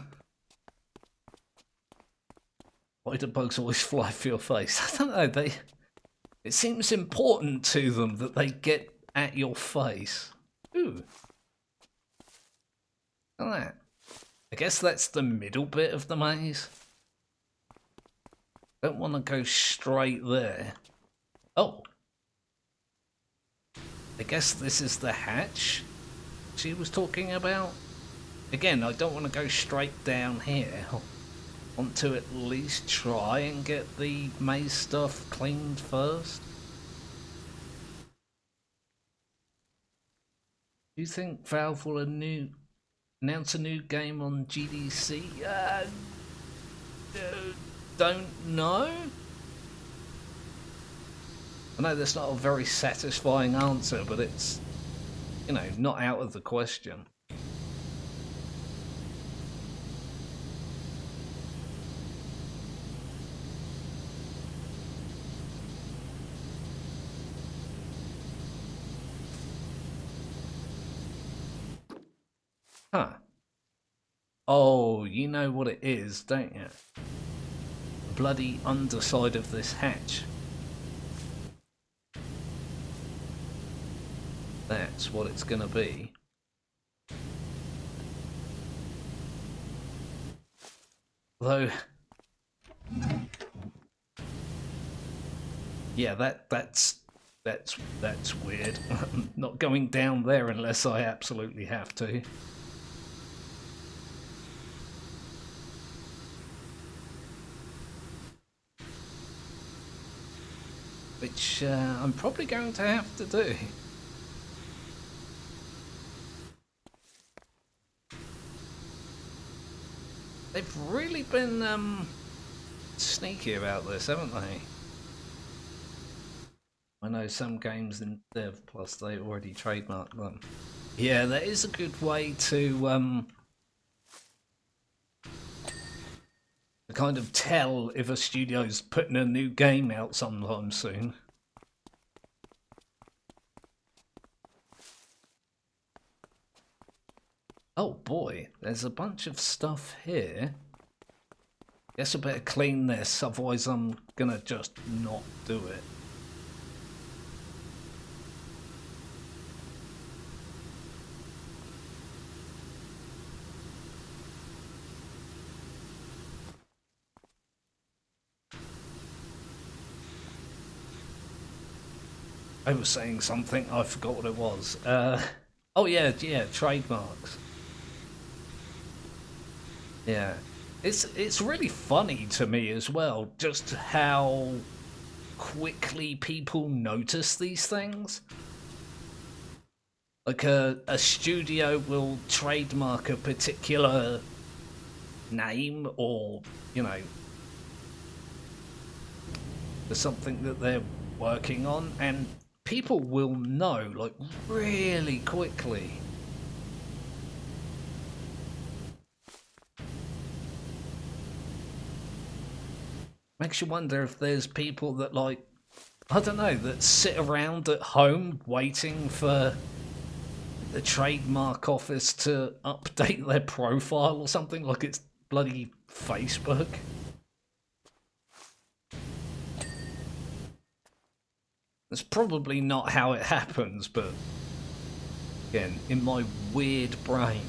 Why do bugs always fly for your face? I don't know. It seems important to them that they get at your face. Ooh. Look at that. I guess that's the middle bit of the maze. Don't want to go straight there. Oh. I guess this is the hatch she was talking about. Again, I don't want to go straight down here. I want to at least try and get the maze stuff cleaned first. Do you think Valve will announce a new game on GDC? Don't know. I know that's not a very satisfying answer, but it's, you know, not out of the question. Huh. Oh, you know what it is, don't you? The bloody underside of this hatch. That's what it's gonna be. Though, yeah, that's weird. I'm not going down there unless I absolutely have to. Which I'm probably going to have to do. They've really been sneaky about this, haven't they? I know some games in dev, plus they already trademarked them. Yeah, that is a good way to kind of tell if a studio's putting a new game out sometime soon. Oh boy, there's a bunch of stuff here. Guess I better clean this, otherwise I'm gonna just not do it. I was saying something, I forgot what it was. Oh yeah, trademarks. Yeah. It's really funny to me as well, just how quickly people notice these things. Like a studio will trademark a particular name or, you know, for something that they're working on, and people will know, like, really quickly. Makes you wonder if there's people that, like, I don't know, that sit around at home waiting for the trademark office to update their profile or something like it's bloody Facebook. That's probably not how it happens, but again, in my weird brain.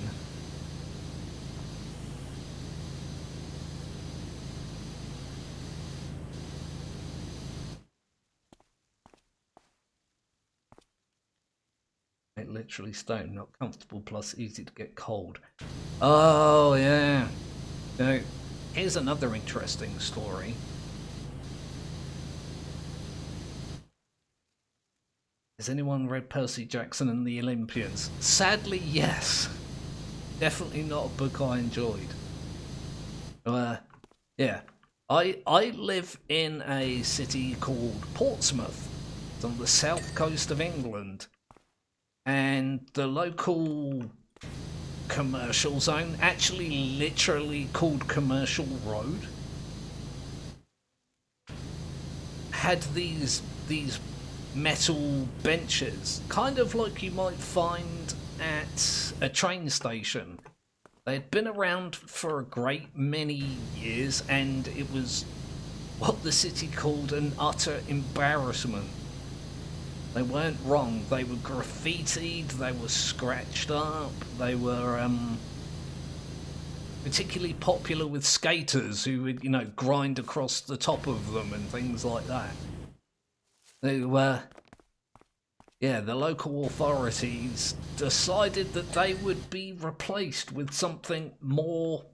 It literally stone, not comfortable, plus easy to get cold. Oh, yeah. Now, here's another interesting story. Has anyone read Percy Jackson and the Olympians? Sadly, yes. Definitely not a book I enjoyed. Yeah. I live in a city called Portsmouth. It's on the south coast of England. And the local commercial zone, actually literally called Commercial Road, had these metal benches, kind of like you might find at a train station. They had been around for a great many years, and it was what the city called an utter embarrassment. They weren't wrong. They were graffitied, they were scratched up, they were particularly popular with skaters who would, grind across the top of them and things like that. They were, the local authorities decided that they would be replaced with something more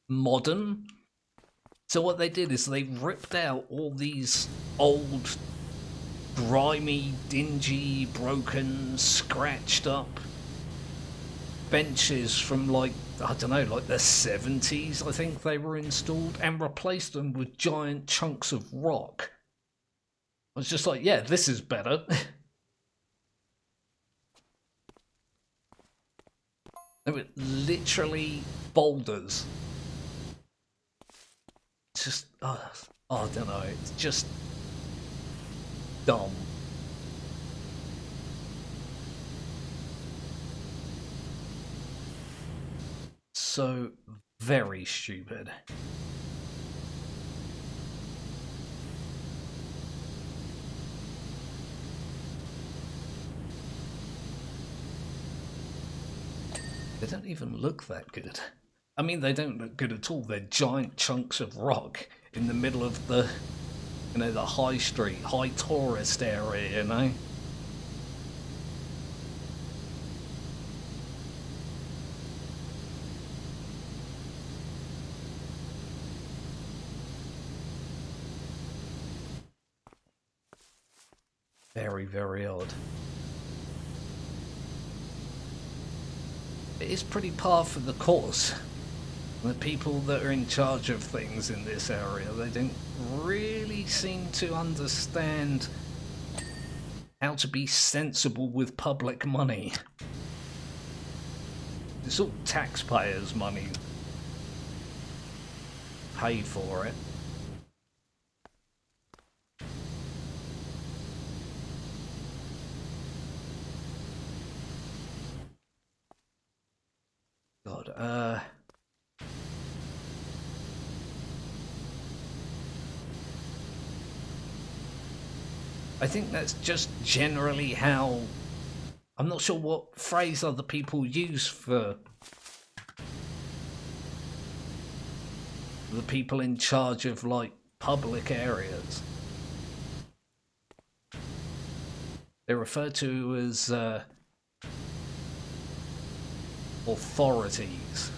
modern. So what they did is they ripped out all these old, grimy, dingy, broken, scratched up benches from like the 70s, I think they were installed, and replaced them with giant chunks of rock. I was just like, yeah, this is better. They were literally boulders. Just, I don't know, it's just dumb. So very stupid. They don't even look that good. I mean, they don't look good at all. They're giant chunks of rock in the middle of the high street, high tourist area, Very, very odd. It is pretty par for the course. The people that are in charge of things in this area, they don't really seem to understand how to be sensible with public money. It's all taxpayers' money. Pay for it. God, I think that's just generally how... I'm not sure what phrase other people use for the people in charge of, like, public areas. They're referred to as authorities.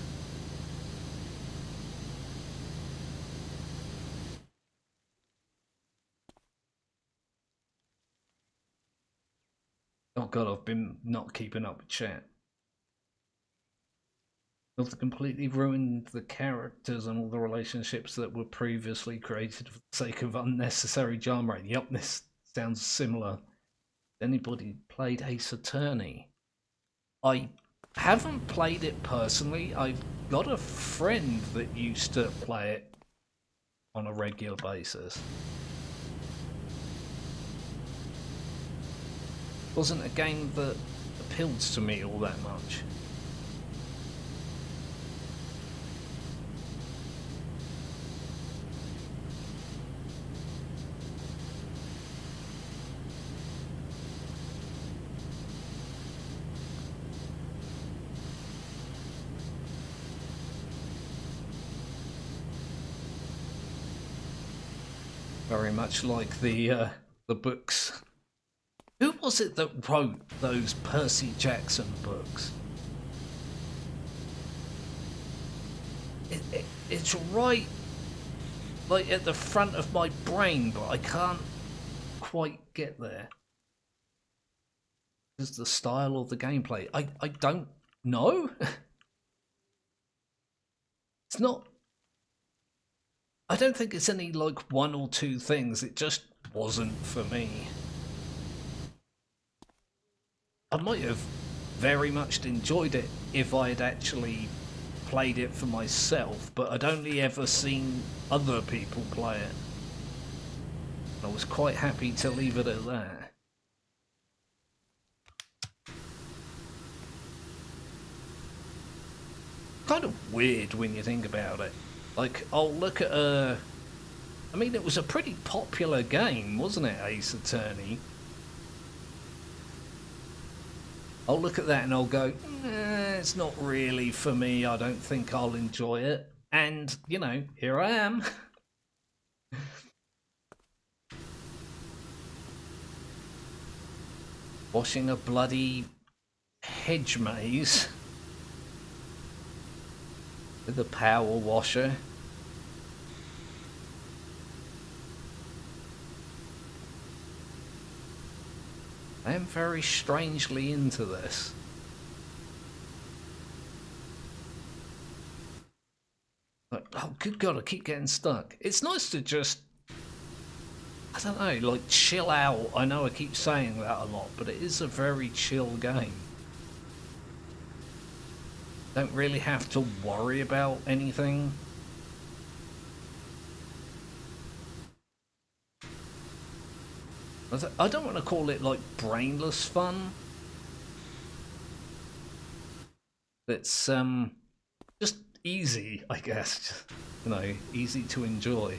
Oh god, I've been not keeping up with chat. They've completely ruined the characters and all the relationships that were previously created for the sake of unnecessary drama. Yep, this sounds similar. Anybody played Ace Attorney? I haven't played it personally. I've got a friend that used to play it on a regular basis. wasn't a game that appealed to me all that much. Very much like the books. Who was it that wrote those Percy Jackson books? It's right, like at the front of my brain, but I can't quite get there. Is the style of the gameplay? I don't know. It's not. I don't think it's any like one or two things. It just wasn't for me. I might have very much enjoyed it if I had actually played it for myself, but I'd only ever seen other people play it. I was quite happy to leave it at that. Kind of weird when you think about it. Like, I'll look at I mean, it was a pretty popular game, wasn't it, Ace Attorney? I'll look at that and I'll go, it's not really for me, I don't think I'll enjoy it. And, you know, here I am. Washing a bloody hedge maze with a power washer. I am very strangely into this. Like, oh, good God, I keep getting stuck. It's nice to just, I don't know, like chill out. I know I keep saying that a lot, but it is a very chill game. Don't really have to worry about anything. I don't want to call it like brainless fun. It's just easy, I guess. You know, easy to enjoy.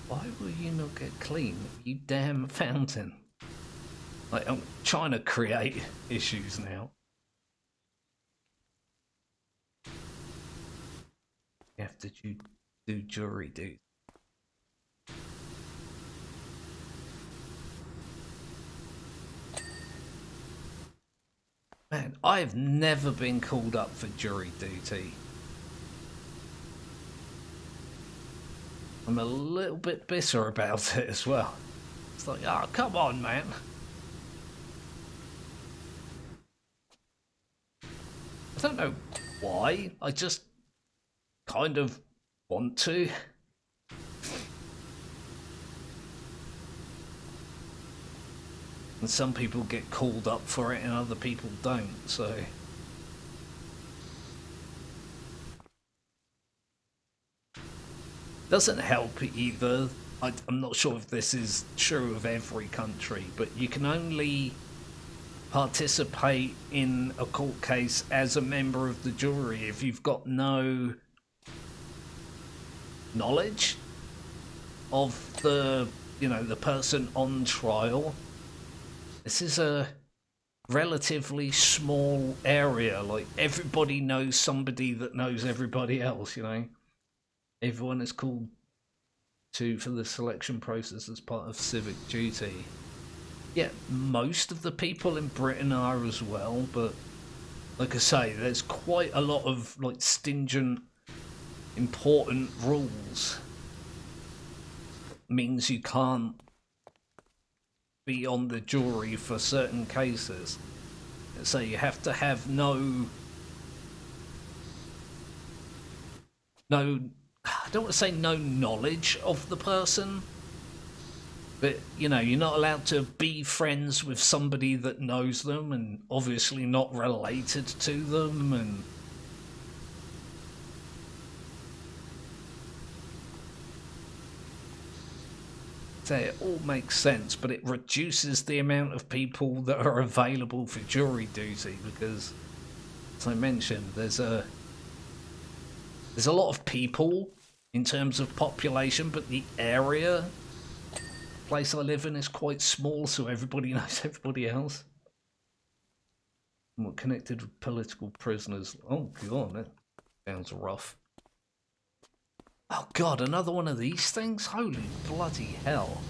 Why will you not get clean, you damn fountain? Like, I'm trying to create issues now. You have to do jury duty. Man, I've never been called up for jury duty. I'm a little bit bitter about it as well. It's like, oh, come on, man. I don't know why, I just kind of want to. And some people get called up for it and other people don't, so... Doesn't help either. I'm not sure if this is true of every country, but you can only participate in a court case as a member of the jury if you've got no knowledge of the, you know, the person on trial. This is a relatively small area, like everybody knows somebody that knows everybody else, you know. Everyone is called for the selection process as part of civic duty. Yeah, most of the people in Britain are as well, but like I say, there's quite a lot of like stringent, important rules. Means you can't be on the jury for certain cases. So you have to have no, I don't want to say no knowledge of the person, but, you know, you're not allowed to be friends with somebody that knows them and obviously not related to them, and say, it all makes sense, but it reduces the amount of people that are available for jury duty because, as I mentioned, there's a lot of people in terms of population, but the area, the place I live in, is quite small, so everybody knows everybody else. And we're connected with political prisoners. Oh god, that sounds rough. Oh god, another one of these things? Holy bloody hell.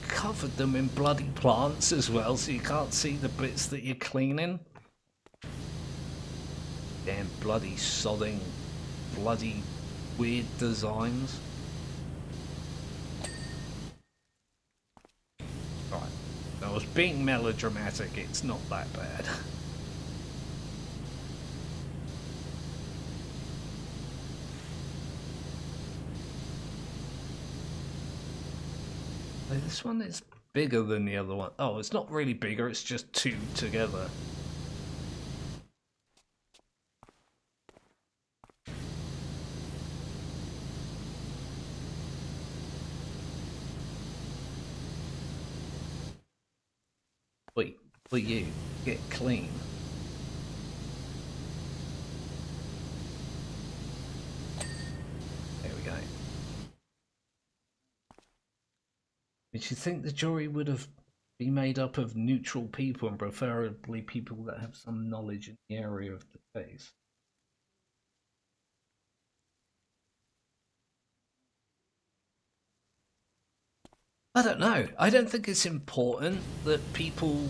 Covered them in bloody plants as well, so you can't see the bits that you're cleaning. Damn bloody sodding, bloody weird designs. Right, I was being melodramatic, it's not that bad. This one is bigger than the other one. Oh, it's not really bigger, it's just two together. Wait, for you, get clean. There we go. Did you think the jury would have been made up of neutral people and preferably people that have some knowledge in the area of the case? I don't know. I don't think it's important that people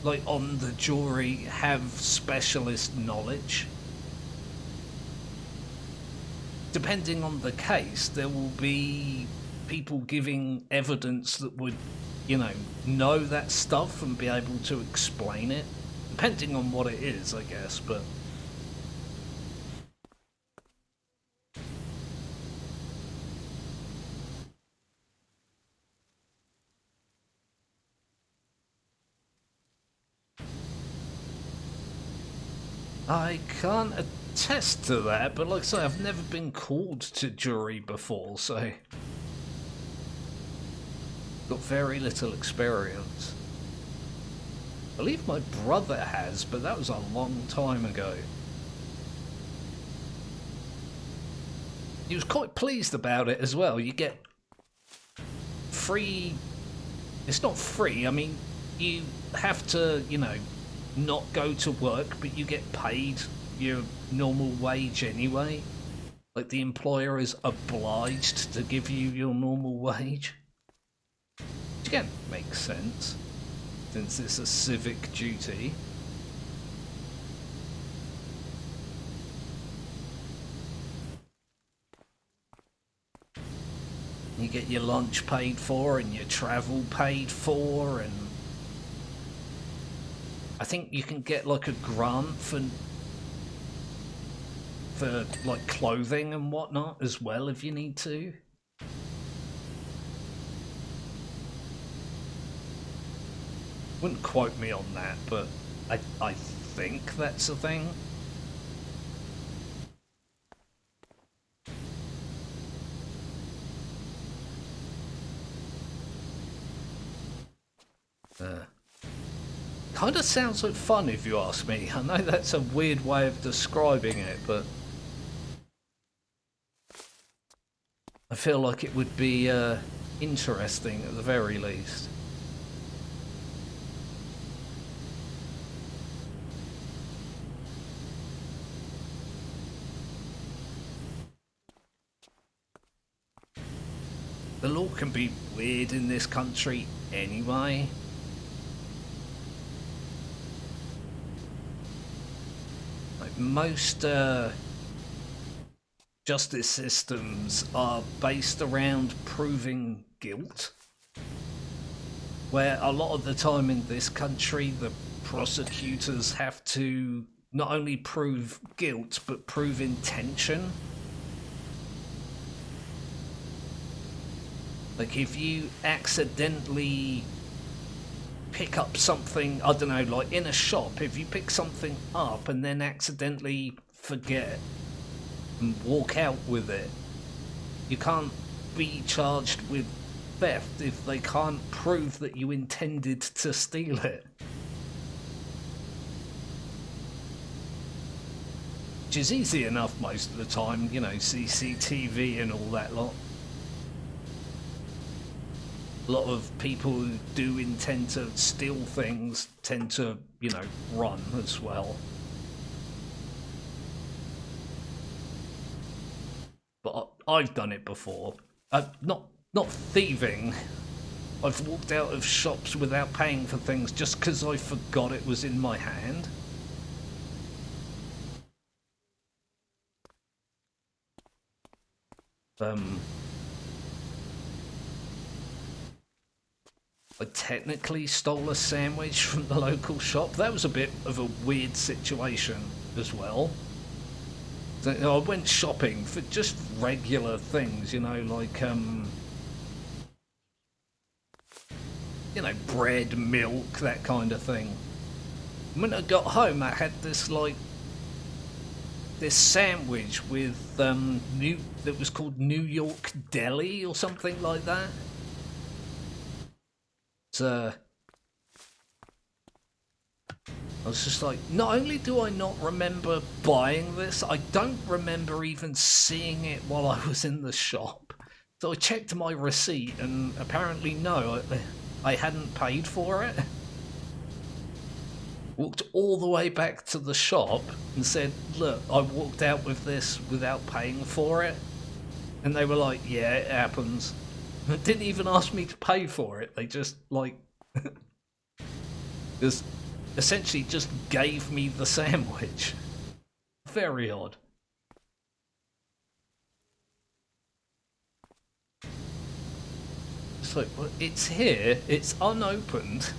like on the jury have specialist knowledge. Depending on the case, there will be people giving evidence that would, you know that stuff and be able to explain it. Depending on what it is, I guess, but... I can't attest to that, but like I say, I've never been called to jury before, so... got very little experience. I believe my brother has, but that was a long time ago. He was quite pleased about it as well. You get free... It's not free, I mean, you have to, you know, not go to work, but you get paid your normal wage anyway. Like, the employer is obliged to give you your normal wage. Which again makes sense, since it's a civic duty. You get your lunch paid for and your travel paid for, and I think you can get like a grant for like clothing and whatnot as well if you need to. Wouldn't quote me on that, but I think that's a thing. Kind of sounds like fun if you ask me. I know that's a weird way of describing it, but I feel like it would be interesting at the very least. The law can be weird in this country anyway. Like most justice systems are based around proving guilt, where a lot of the time in this country the prosecutors have to not only prove guilt but prove intention. Like if you accidentally pick up something, I don't know, like in a shop, if you pick something up and then accidentally forget and walk out with it, you can't be charged with theft if they can't prove that you intended to steal it. Which is easy enough most of the time, you know, CCTV and all that lot. A lot of people who do intend to steal things tend to, you know, run as well. But I've done it before. Not thieving. I've walked out of shops without paying for things just because I forgot it was in my hand. I technically stole a sandwich from the local shop. That was a bit of a weird situation as well. So, you know, I went shopping for just regular things, you know, like, you know, bread, milk, that kind of thing. When I got home, I had this, like, this sandwich with, that was called New York Deli or something like that. I was just like, not only do I not remember buying this, I don't remember even seeing it while I was in the shop. So I checked my receipt and apparently no, I hadn't paid for it. Walked all the way back to the shop and said, look, I walked out with this without paying for it. And they were like, yeah, it happens. Didn't even ask me to pay for it. They just, like, just essentially just gave me the sandwich. Very odd. It's like, well, it's here, it's unopened.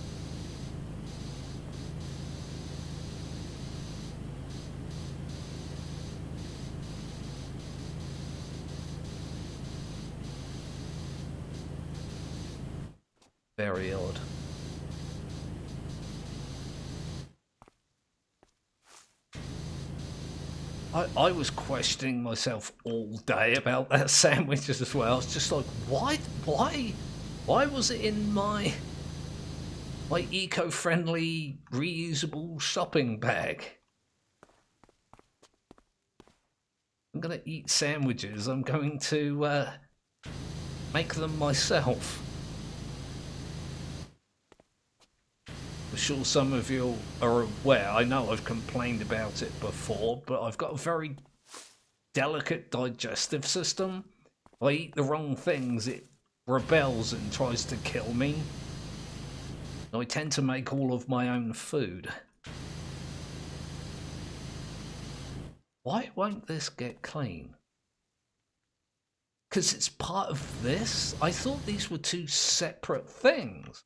Very odd. I was questioning myself all day about that sandwich as well. It's just like, why was it in my eco-friendly reusable shopping bag? I'm gonna eat sandwiches. I'm going to make them myself. I'm sure some of you are aware, I know I've complained about it before, but I've got a very delicate digestive system. If I eat the wrong things, it rebels and tries to kill me. I tend to make all of my own food. Why won't this get clean? Because it's part of this? I thought these were two separate things.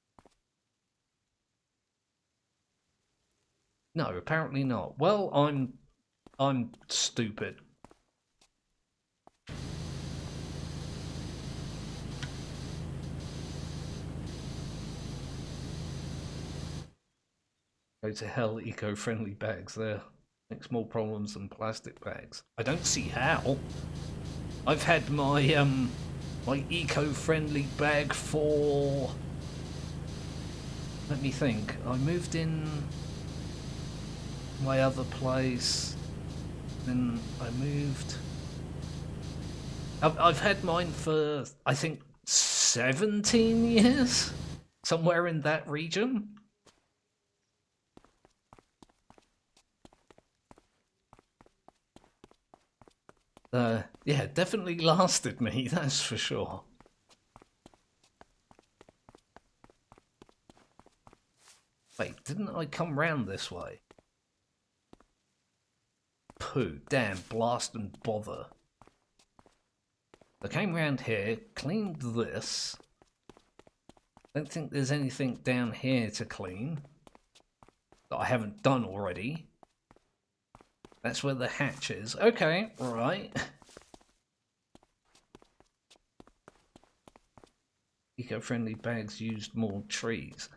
No, apparently not. Well, I'm stupid. Go to hell, eco-friendly bags there. Makes more problems than plastic bags. I don't see how. I've had my my eco-friendly bag for, let me think, I moved in my other place, then I moved. I've had mine for, I think, 17 years? Somewhere in that region? Yeah, definitely lasted me, that's for sure. Wait, didn't I come round this way? Pooh, damn, blast and bother. I came round here, cleaned this. Don't think there's anything down here to clean that I haven't done already. That's where the hatch is. Okay, right. Eco-friendly bags used more trees.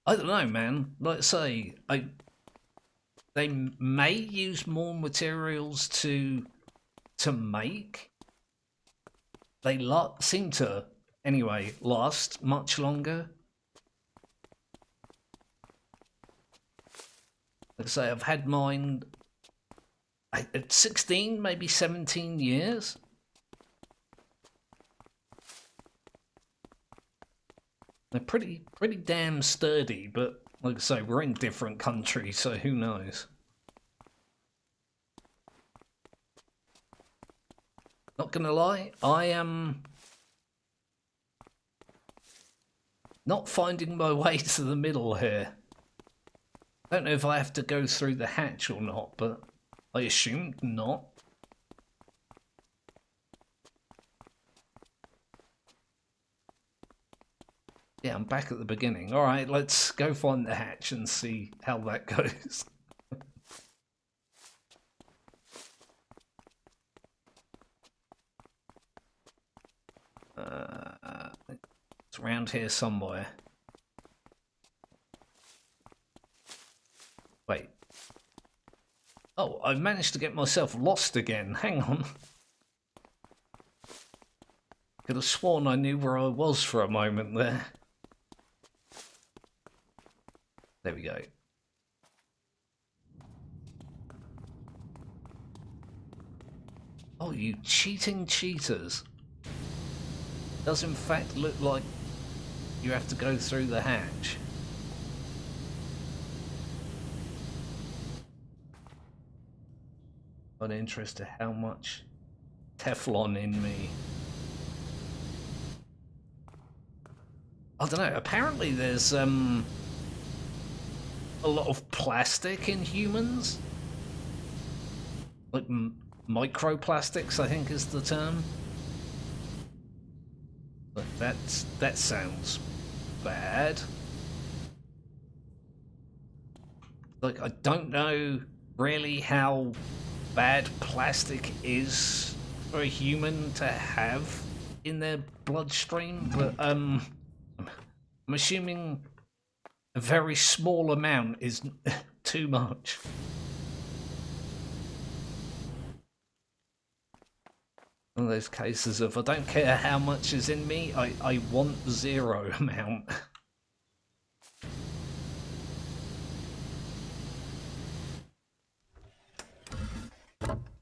I don't know, man. Like I say, they may use more materials to make. They seem to, anyway, last much longer. Like I say, I've had mine at 16, maybe 17 years. They're pretty damn sturdy, but like I say, we're in different countries, so who knows? Not gonna lie, I am not finding my way to the middle here. I don't know if I have to go through the hatch or not, but I assume not. Yeah, I'm back at the beginning. Alright, let's go find the hatch and see how that goes. It's around here somewhere. Wait. Oh, I've managed to get myself lost again. Hang on. Could have sworn I knew where I was for a moment there. There we go. Oh, you cheating cheaters. Does in fact look like you have to go through the hatch. I'm interested how much Teflon in me. I don't know, apparently there's a lot of plastic in humans. Like microplastics, I think is the term. But that sounds bad. Like, I don't know really how bad plastic is for a human to have in their bloodstream, but I'm assuming a very small amount is too much. One of those cases of I don't care how much is in me, I want zero amount.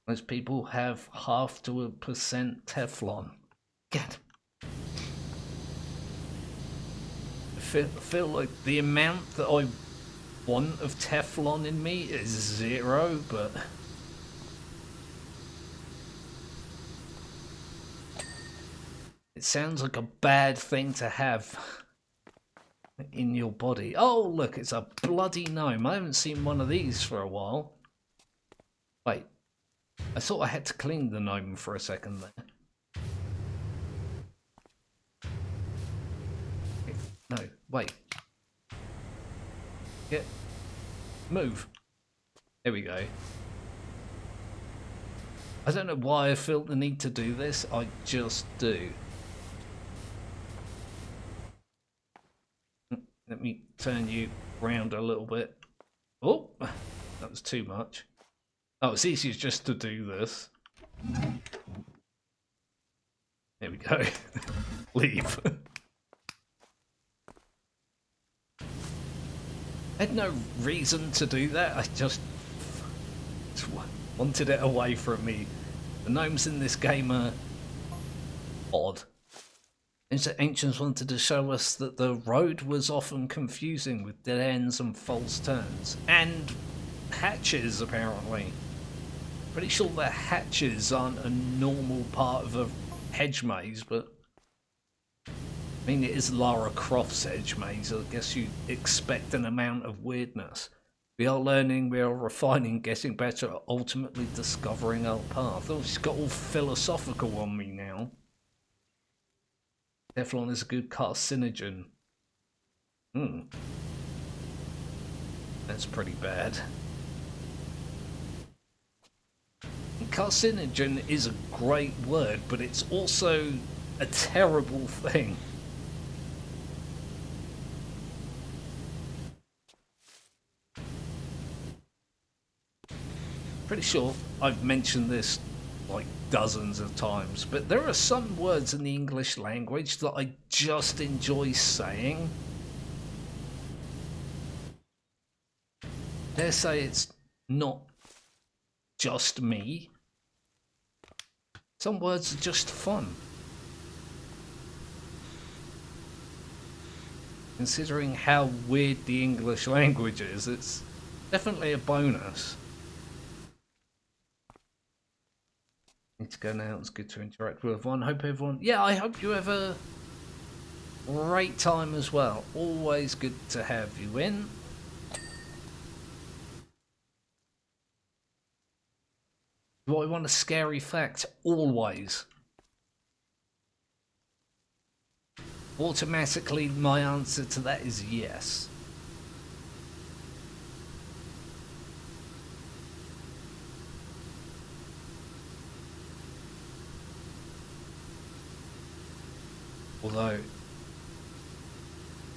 Most people have 0.5% Teflon. Get. I feel like the amount that I want of Teflon in me is 0, but it sounds like a bad thing to have in your body. Oh, look, it's a bloody gnome. I haven't seen one of these for a while. Wait, I thought I had to clean the gnome for a second there. No, wait. Get. Move. There we go. I don't know why I feel the need to do this, I just do. Let me turn you round a little bit. Oh, that was too much. Oh, it's easier just to do this. There we go. Leave. I had no reason to do that, I just wanted it away from me. The gnomes in this game are odd. Ancients wanted to show us that the road was often confusing with dead ends and false turns. And hatches, apparently. Pretty sure the hatches aren't a normal part of a hedge maze, but I mean, it is Lara Croft's hedge maze, so I guess you expect an amount of weirdness. We are learning, we are refining, getting better, ultimately discovering our path. Oh, she's got all philosophical on me now. Teflon is a good carcinogen. That's pretty bad. Carcinogen is a great word, but it's also a terrible thing. pretty sure I've mentioned this like dozens of times, but there are some words in the English language that I just enjoy saying. Dare say it's not just me. Some words are just fun. Considering how weird the English language is, it's definitely a bonus. Need to go now. It's good to interact with everyone. Hope everyone... Yeah, I hope you have a great time as well. Always good to have you in. Do I want a scary fact? Always. Automatically, my answer to that is yes. Although,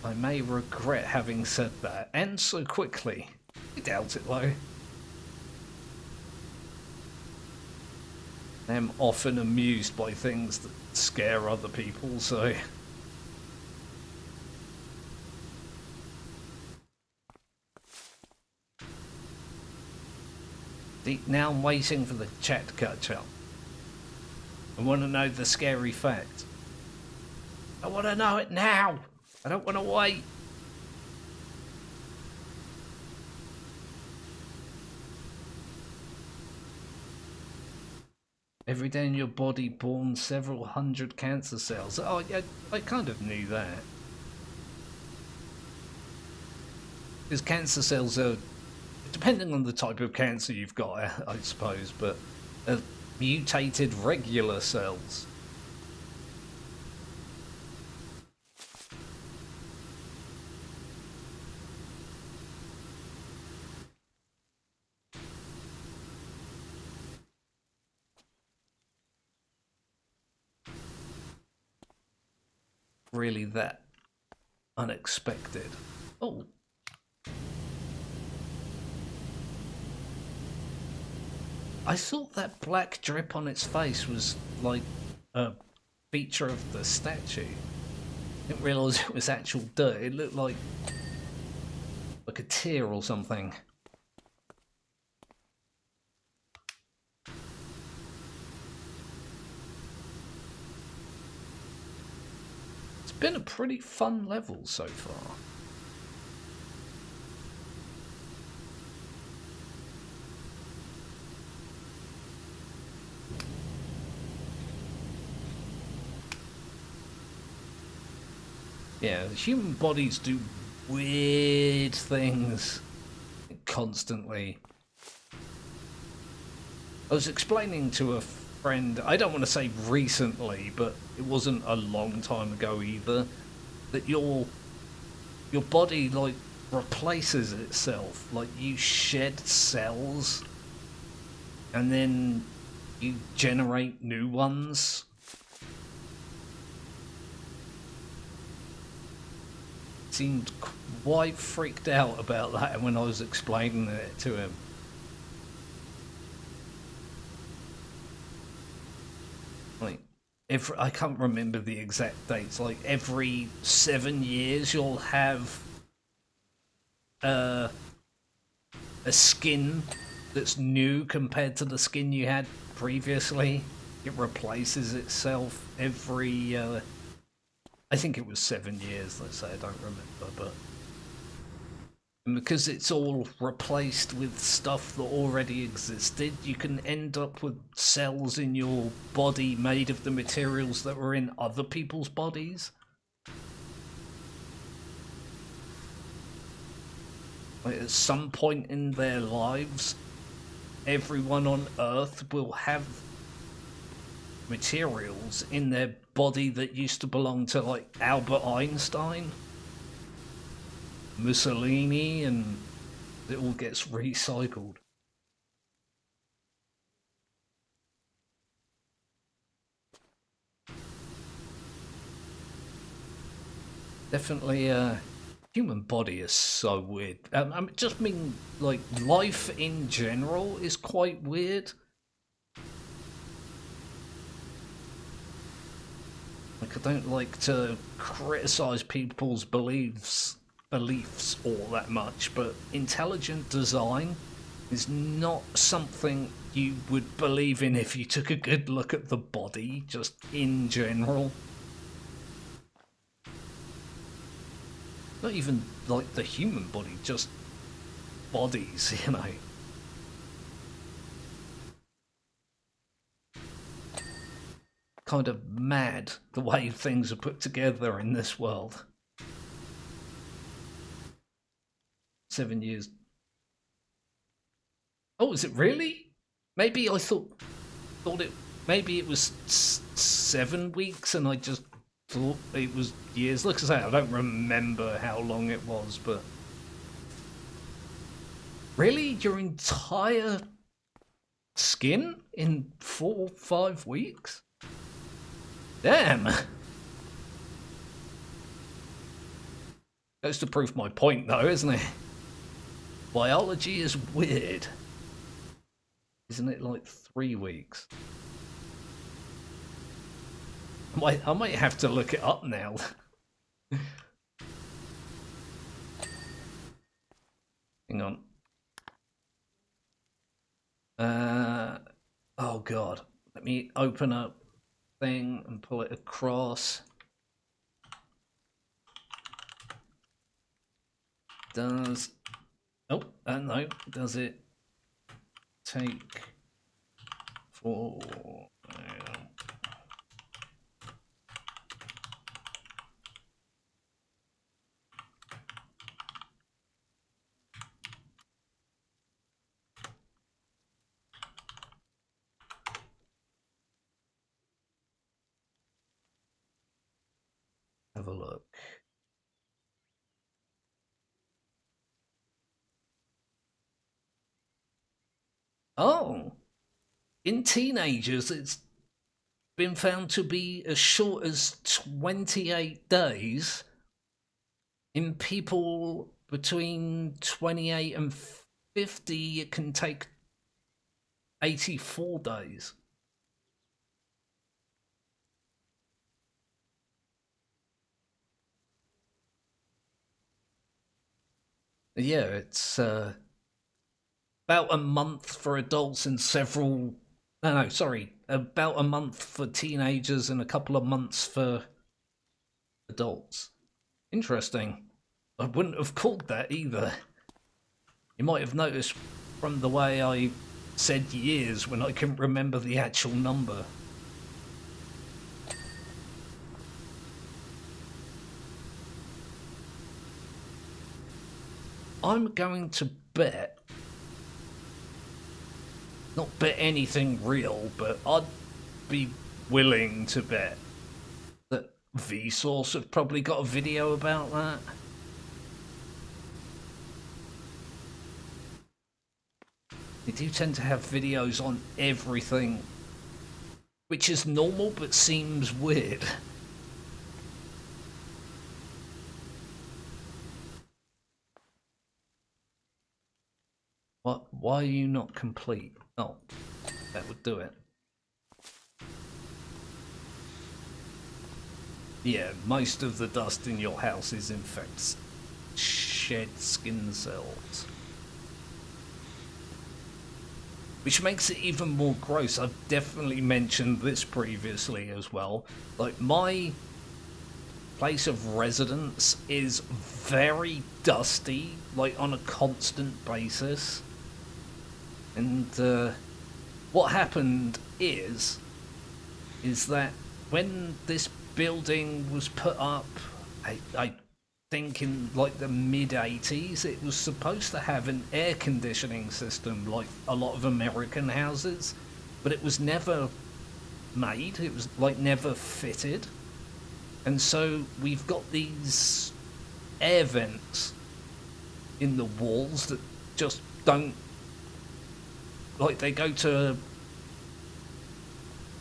I may regret having said that, and so quickly. I doubt it though. I am often amused by things that scare other people, so... Now I'm waiting for the chat to catch up. I want to know the scary fact. I want to know it now! I don't want to wait! Every day in your body born several hundred cancer cells. Oh, yeah, I kind of knew that. Because cancer cells are, depending on the type of cancer you've got, I suppose, but mutated regular cells. Really that unexpected. Oh. I thought that black drip on its face was like a feature of the statue. Didn't realise it was actual dirt. It looked like a tear or something. It's been a pretty fun level so far. Yeah, human bodies do weird things constantly. I was explaining to a friend, I don't want to say recently, but it wasn't a long time ago either, that your body like replaces itself. Like you shed cells and then you generate new ones. Seemed quite freaked out about that when I was explaining it to him. Like, I can't remember the exact dates. Like every 7 years, you'll have a skin that's new compared to the skin you had previously. It replaces itself every. I think it was 7 years, let's say, I don't remember, but... And because it's all replaced with stuff that already existed, you can end up with cells in your body made of the materials that were in other people's bodies. Like at some point in their lives, everyone on Earth will have materials in their body that used to belong to like Albert Einstein, Mussolini, and it all gets recycled. Definitely Human body is so weird. I just mean, like, life in general is quite weird. Like, I don't like to criticize people's beliefs all that much, but intelligent design is not something you would believe in if you took a good look at the body, just in general. Not even like the human body, just bodies, you know. Kind of mad the way things are put together in this world. 7 years. Oh, is it really? Maybe I thought it. Maybe it was 7 weeks, and I just thought it was years. Like I say, I don't remember how long it was, but really, your entire skin in 4 or 5 weeks? Damn. Goes to prove my point, though, isn't it? Biology is weird. Isn't it like 3 weeks? I might have to look it up now. Hang on. Oh god. Let me open up thing and pull it across. Does... Oh, no. Does it take 4... Have a look. Oh, in teenagers, it's been found to be as short as 28 days. In people between 28 and 50, it can take 84 days. Yeah, it's about a month for adults and several... No, sorry. About a month for teenagers and a couple of months for adults. Interesting. I wouldn't have called that either. You might have noticed from the way I said years when I couldn't remember the actual number. I'm going to bet, not bet anything real, but I'd be willing to bet that Vsauce have probably got a video about that. They do tend to have videos on everything, which is normal but seems weird. What? Why are you not complete? Oh, that would do it. Yeah, most of the dust in your house is in fact shed skin cells. Which makes it even more gross. I've definitely mentioned this previously as well. Like, my place of residence is very dusty, like on a constant basis. And what happened is that when this building was put up, I think in like the mid-80s, it was supposed to have an air conditioning system like a lot of American houses, but it was never made. It was like never fitted. And so we've got these air vents in the walls that just don't, like, they go to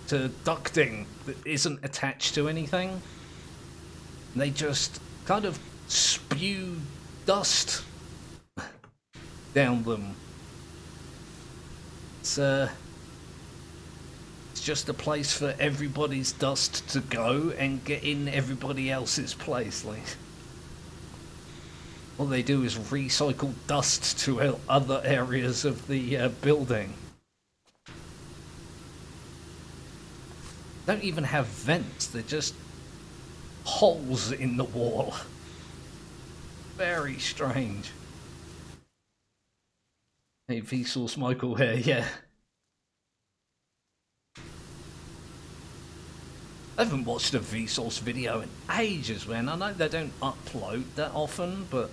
ducting that isn't attached to anything. They just kind of spew dust down them. It's just a place for everybody's dust to go and get in everybody else's place. Like, all they do is recycle dust to other areas of the building. Don't even have vents, they're just holes in the wall. Very strange. Hey, Vsauce Michael here, yeah. I haven't watched a Vsauce video in ages, man. I know they don't upload that often, but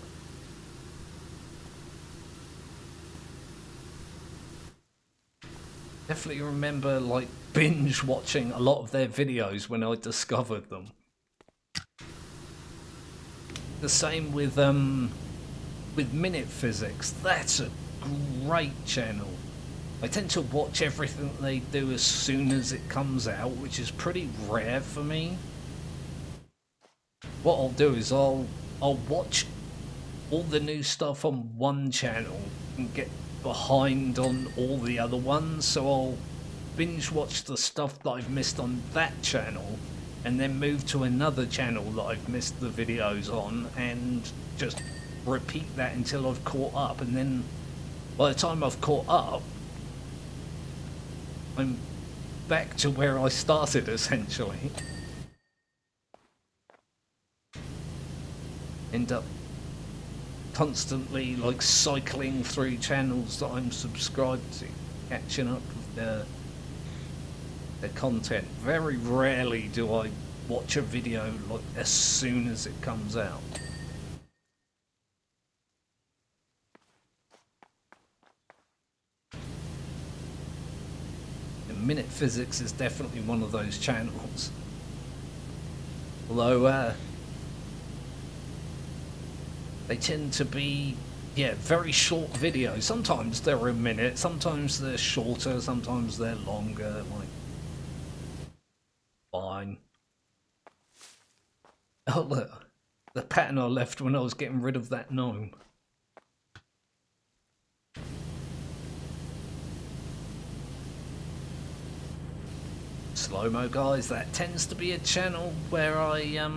definitely remember like binge watching a lot of their videos when I discovered them. The same with Minute Physics. That's a great channel. I tend to watch everything they do as soon as it comes out, which is pretty rare for me. What I'll do is I'll watch all the new stuff on one channel and get behind on all the other ones, so I'll binge watch the stuff that I've missed on that channel and then move to another channel that I've missed the videos on and just repeat that until I've caught up, and then by the time I've caught up I'm back to where I started essentially. End up constantly like cycling through channels that I'm subscribed to, catching up with their content. Very rarely do I watch a video like as soon as it comes out. And Minute Physics is definitely one of those channels. Although they tend to be, yeah, very short videos. Sometimes they're a minute, sometimes they're shorter, sometimes they're longer, like, fine. Oh look, the pattern I left when I was getting rid of that gnome. Slow-mo guys, that tends to be a channel where I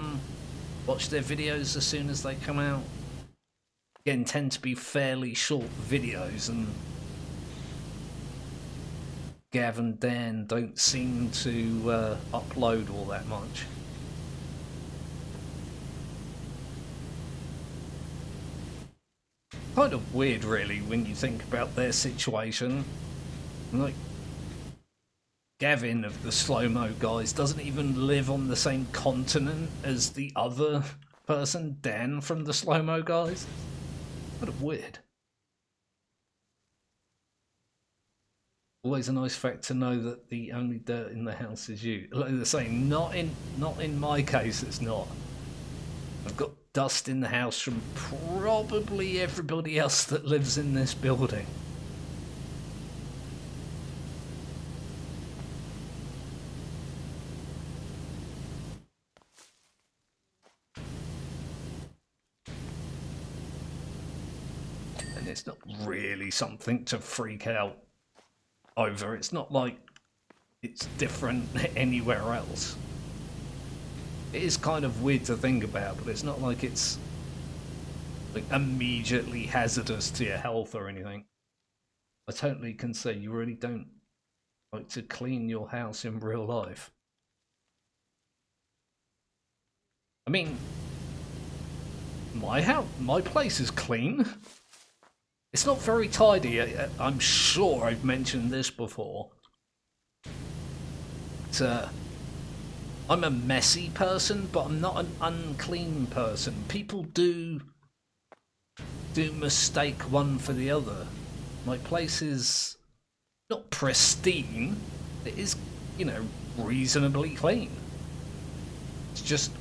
watch their videos as soon as they come out. Again, tend to be fairly short videos, and Gav and Dan don't seem to upload all that much. Kind of weird really when you think about their situation. Like, Gavin of the Slow-Mo guys doesn't even live on the same continent as the other person, Dan from the Slow-Mo guys. Kind of weird. Always a nice fact to know that the only dirt in the house is you. Like they're saying, not in my case, it's not. I've got dust in the house from probably everybody else that lives in this building. And it's not really something to freak out over. It's not like it's different anywhere else. It is kind of weird to think about, but it's not like it's like immediately hazardous to your health or anything. I totally can say you really don't like to clean your house in real life. I mean, my place is clean. It's not very tidy. I'm sure I've mentioned this before. I'm a messy person, but I'm not an unclean person. People do mistake one for the other. My place is not pristine. It is, you know, reasonably clean. It's just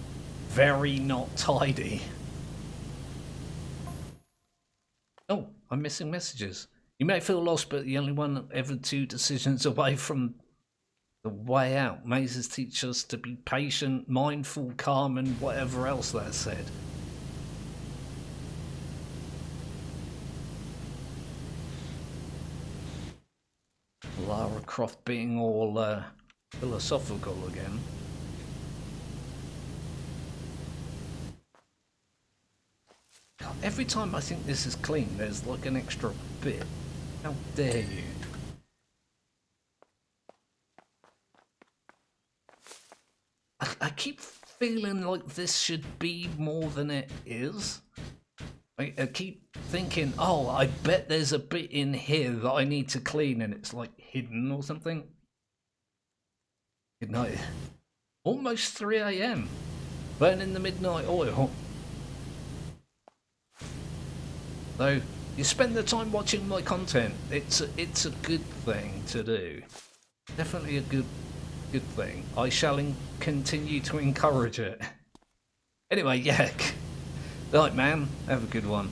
very not tidy. Oh, I'm missing messages. You may feel lost, but the only one ever 2 decisions away from the way out. Mazes teach us to be patient, mindful, calm, and whatever else that said. Lovecraft being all philosophical again. God, every time I think this is clean, there's like an extra bit. How dare you? I keep feeling like this should be more than it is. I keep thinking, oh, I bet there's a bit in here that I need to clean, and it's like hidden or something. Good night. Almost 3 AM. Burning the midnight oil. So, you spend the time watching my content. It's a good thing to do. Definitely a good thing. I shall continue to encourage it. Anyway, yeah. Right, man. Have a good one.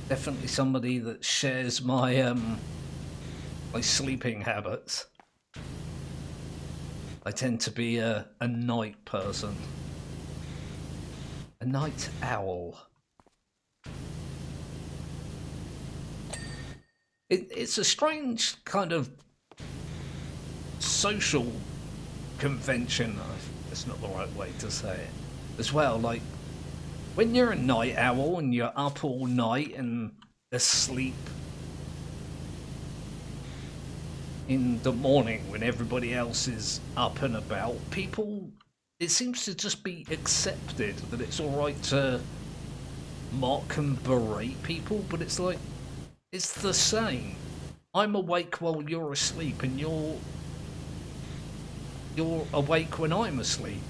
Definitely somebody that shares my my sleeping habits. I tend to be a night person. A night owl. It's a strange kind of social convention. That's not the right way to say it. As well, like, when you're a night owl and you're up all night and asleep in the morning when everybody else is up and about, people, it seems to just be accepted that it's alright to mock and berate people, but it's like, it's the same. I'm awake while you're asleep, and you're awake when I'm asleep.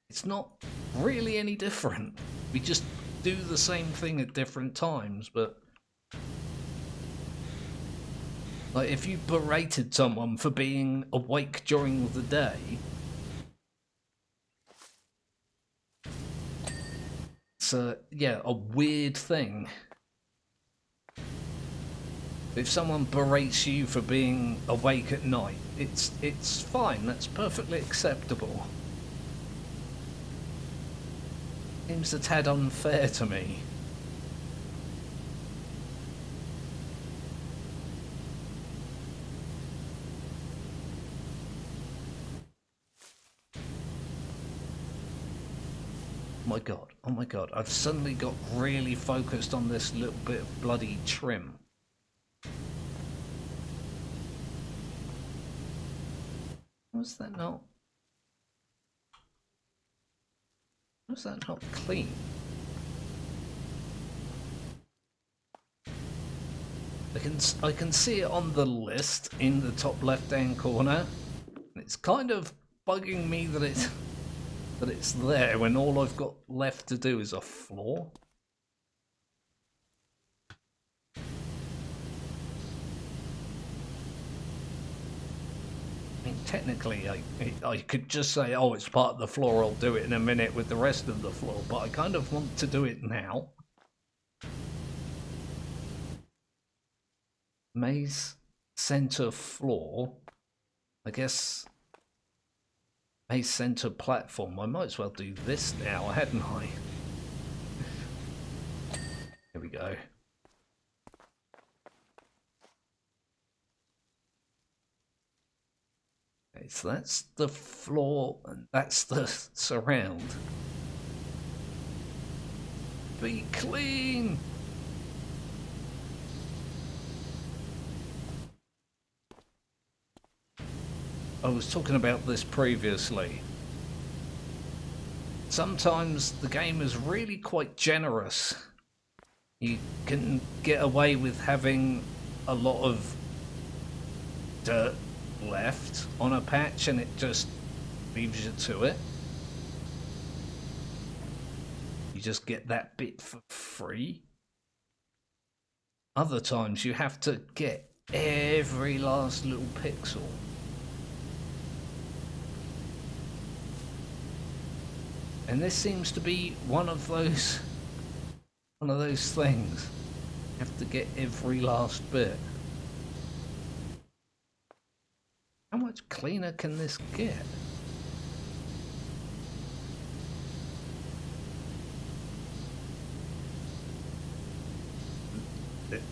It's not really any different. We just do the same thing at different times, but like, if you berated someone for being awake during the day, it's a weird thing. If someone berates you for being awake at night, it's fine. That's perfectly acceptable. Seems a tad unfair to me. Oh my god, I've suddenly got really focused on this little bit of bloody trim. Was that not clean? I can see it on the list in the top left hand corner. It's kind of bugging me that it's there when all I've got left to do is a floor. I mean, technically, I could just say, oh, it's part of the floor, I'll do it in a minute with the rest of the floor, but I kind of want to do it now. Maze center floor. I guess maze center platform. I might as well do this now, hadn't I? Here we go. Okay, so that's the floor and that's the surround. Be clean! I was talking about this previously. Sometimes the game is really quite generous. You can get away with having a lot of dirt left on a patch and it just leaves you to it. You just get that bit for free. Other times you have to get every last little pixel. And this seems to be one of those things. You have to get every last bit. How much cleaner can this get?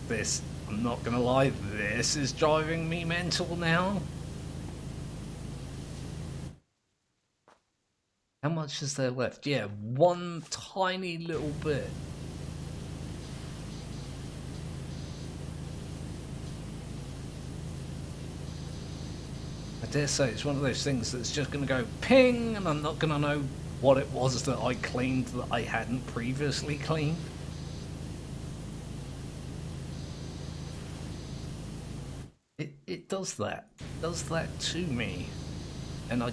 This, I'm not gonna lie, this is driving me mental now. How much is there left? Yeah, one tiny little bit. I dare say it's one of those things that's just gonna go ping, and I'm not gonna know what it was that I cleaned that I hadn't previously cleaned. It does that. It does that to me. And I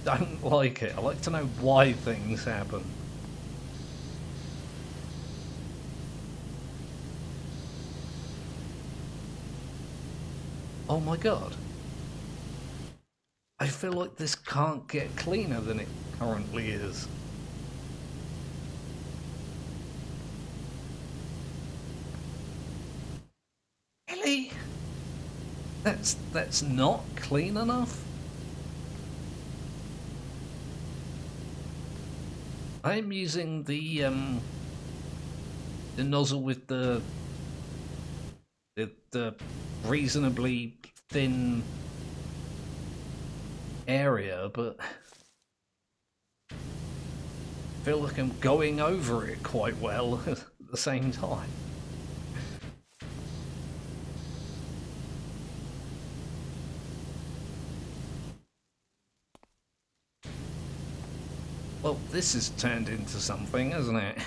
don't like it. I like to know why things happen. Oh my god. I feel like this can't get cleaner than it currently is. Really? That's not clean enough? I'm using the nozzle with the reasonably thin area, but I feel like I'm going over it quite well at the same time. Well, this has turned into something, hasn't it?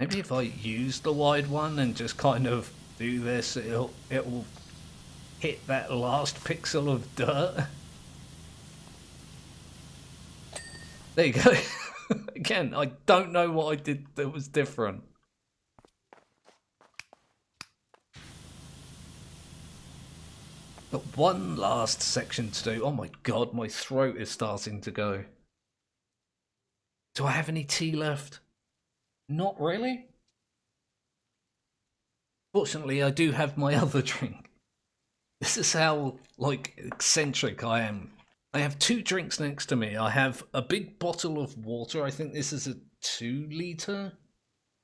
Maybe if I use the wide one and just kind of do this, it'll hit that last pixel of dirt. There you go. Again, I don't know what I did that was different. Got one last section to do. Oh my god, my throat is starting to go. Do I have any tea left? Not really. Fortunately, I do have my other drink. This is how, like, eccentric I am. I have two drinks next to me. I have a big bottle of water. I think this is a 2 litre,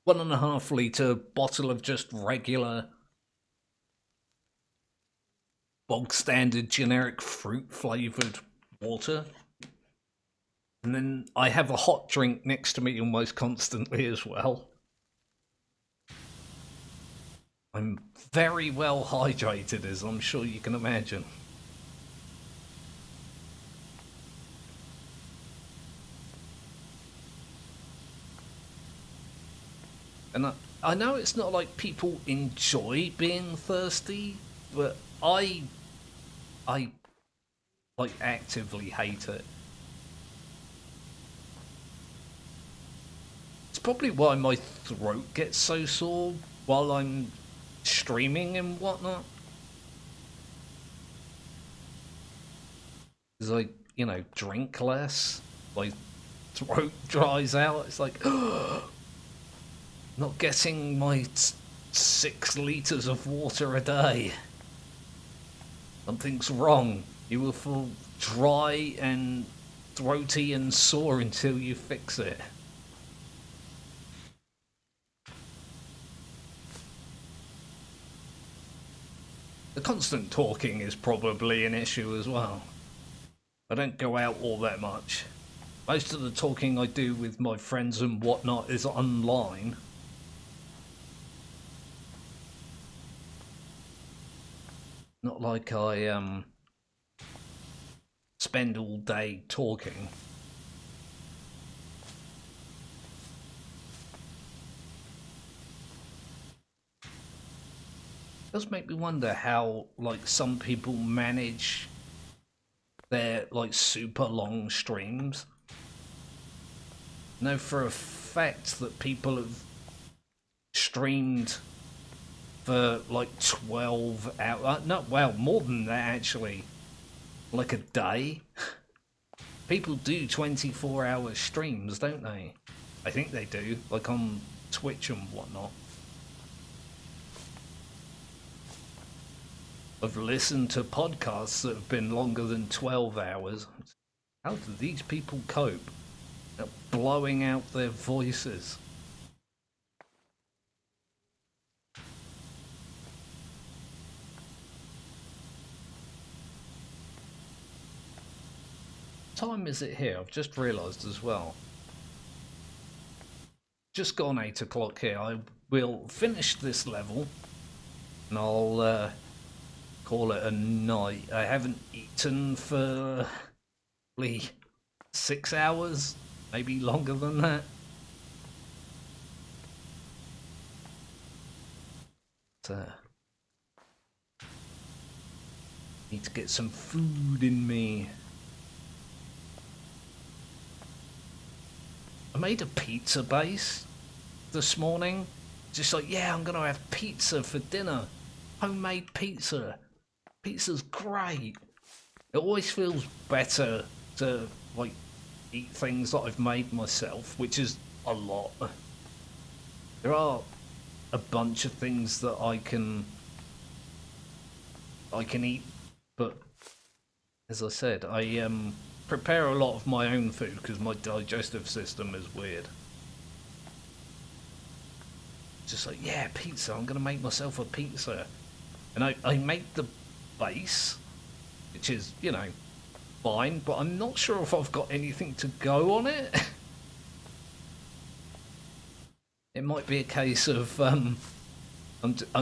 1.5 litre bottle of just regular, bog standard, generic fruit flavoured water. And then I have a hot drink next to me almost constantly as well. I'm very well hydrated, as I'm sure you can imagine. And I know it's not like people enjoy being thirsty, but I like actively hate it. It's probably why my throat gets so sore while I'm streaming and whatnot. Because I, you know, drink less, my throat dries out. It's like, not getting my 6 litres of water a day. Something's wrong. You will feel dry and throaty and sore until you fix it. The constant talking is probably an issue as well. I don't go out all that much. Most of the talking I do with my friends and whatnot is online. Not like I spend all day talking. It does make me wonder how, like, some people manage their, like, super long streams. I know for a fact that people have streamed for like 12 hours. No, well, more than that actually. Like a day. People do 24-hour streams, don't they? I think they do, like on Twitch and whatnot. I've listened to podcasts that have been longer than 12 hours. How do these people cope? They're blowing out their voices. What time is it here? I've just realised as well. Just gone 8 o'clock here. I will finish this level and I'll call it a night. I haven't eaten for probably 6 hours, maybe longer than that. Need to get some food in me. I made a pizza base this morning. Just like, yeah, I'm gonna have pizza for dinner. Homemade pizza. Pizza's great. It always feels better to like eat things that I've made myself, which is a lot. There are a bunch of things that I can eat, but as I said, I prepare a lot of my own food because my digestive system is weird. Just like, yeah, pizza, I'm gonna make myself a pizza. And I make the base, which is, you know, fine, but I'm not sure if I've got anything to go on it. It might be a case of I'm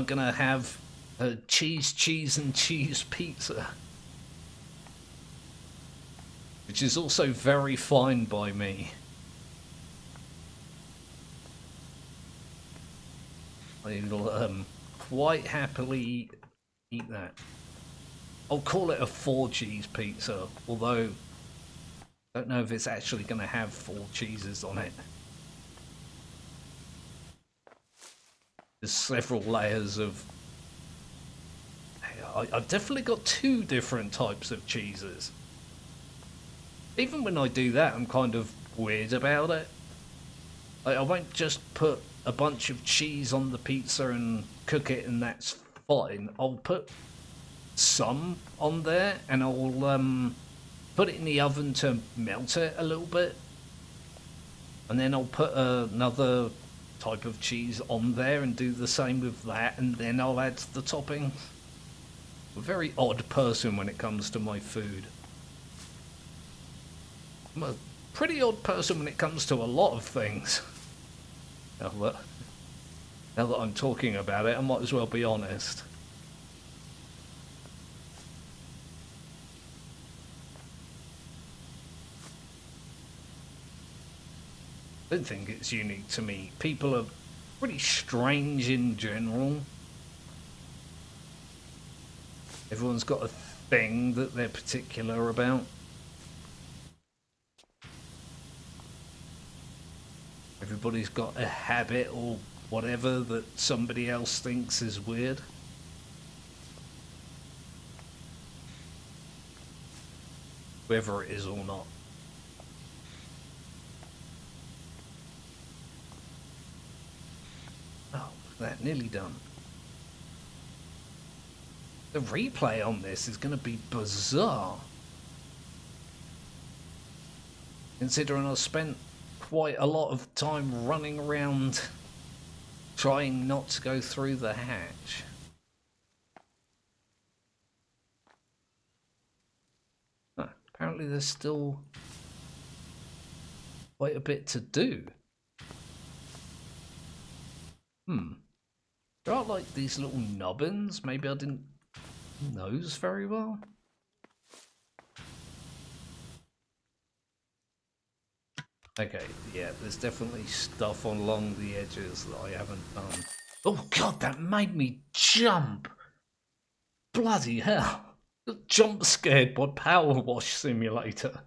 gonna have a cheese and cheese pizza, which is also very fine by me. I'll quite happily eat that. I'll call it a 4 cheese pizza, although I don't know if it's actually going to have 4 cheeses on it. There's several layers of... I've definitely got 2 different types of cheeses. Even when I do that, I'm kind of weird about it. I won't just put a bunch of cheese on the pizza and cook it and that's fine. I'll put some on there and I'll put it in the oven to melt it a little bit, and then I'll put another type of cheese on there and do the same with that, and then I'll add the topping. I'm a very odd person when it comes to my food. I'm a pretty odd person when it comes to a lot of things. Now that I'm talking about it, I might as well be honest. I don't think it's unique to me. People are pretty strange in general. Everyone's got a thing that they're particular about. Everybody's got a habit or whatever that somebody else thinks is weird. Whether it is or not. Oh, that nearly done. The replay on this is going to be bizarre. Considering I spent quite a lot of time running around trying not to go through the hatch. Apparently there's still quite a bit to do. There are like these little nubbins. Maybe I didn't know those very well. Okay, yeah, there's definitely stuff along the edges that I haven't done. Oh god, that made me jump! Bloody hell! Jump scared by Powerwash Simulator.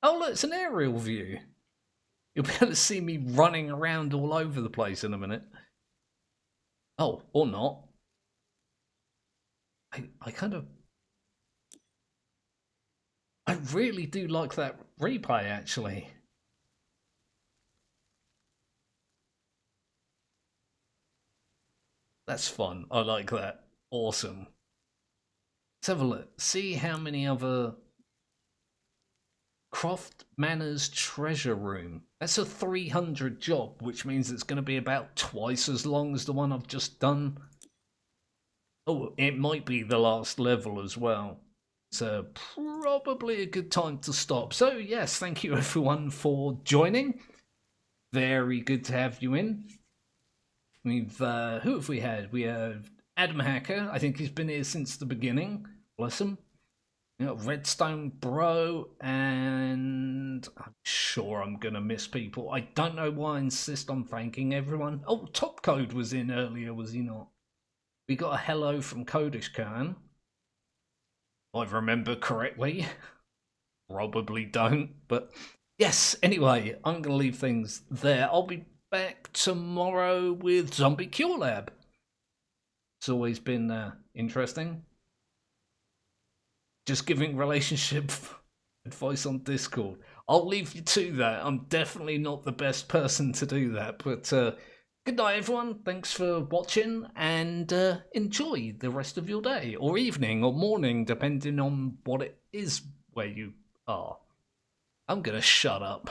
Oh look, it's an aerial view. You'll be able to see me running around all over the place in a minute. Oh, or not. I kind of... I really do like that replay, actually. That's fun. I like that. Awesome. Let's have a look. See how many other Croft Manor's treasure room. That's a 300 job, which means it's going to be about twice as long as the one I've just done. Oh, it might be the last level as well. So probably a good time to stop. So yes, thank you everyone for joining. Very good to have you in. We've who have we had? We have Adam Hacker. I think he's been here since the beginning. Bless him. You know, Redstone Bro, and I'm sure I'm gonna miss people. I don't know why I insist on thanking everyone. Oh, Top Code was in earlier, was he not? We got a hello from Kodish Khan. I remember correctly. Probably don't, but yes, anyway, I'm gonna leave things there. I'll be back tomorrow with Zombie Cure Lab. It's always been interesting. Just giving relationship advice on Discord. I'll leave you to that. I'm definitely not the best person to do that, but good night, everyone. Thanks for watching, and enjoy the rest of your day, or evening, or morning, depending on what it is where you are. I'm gonna shut up.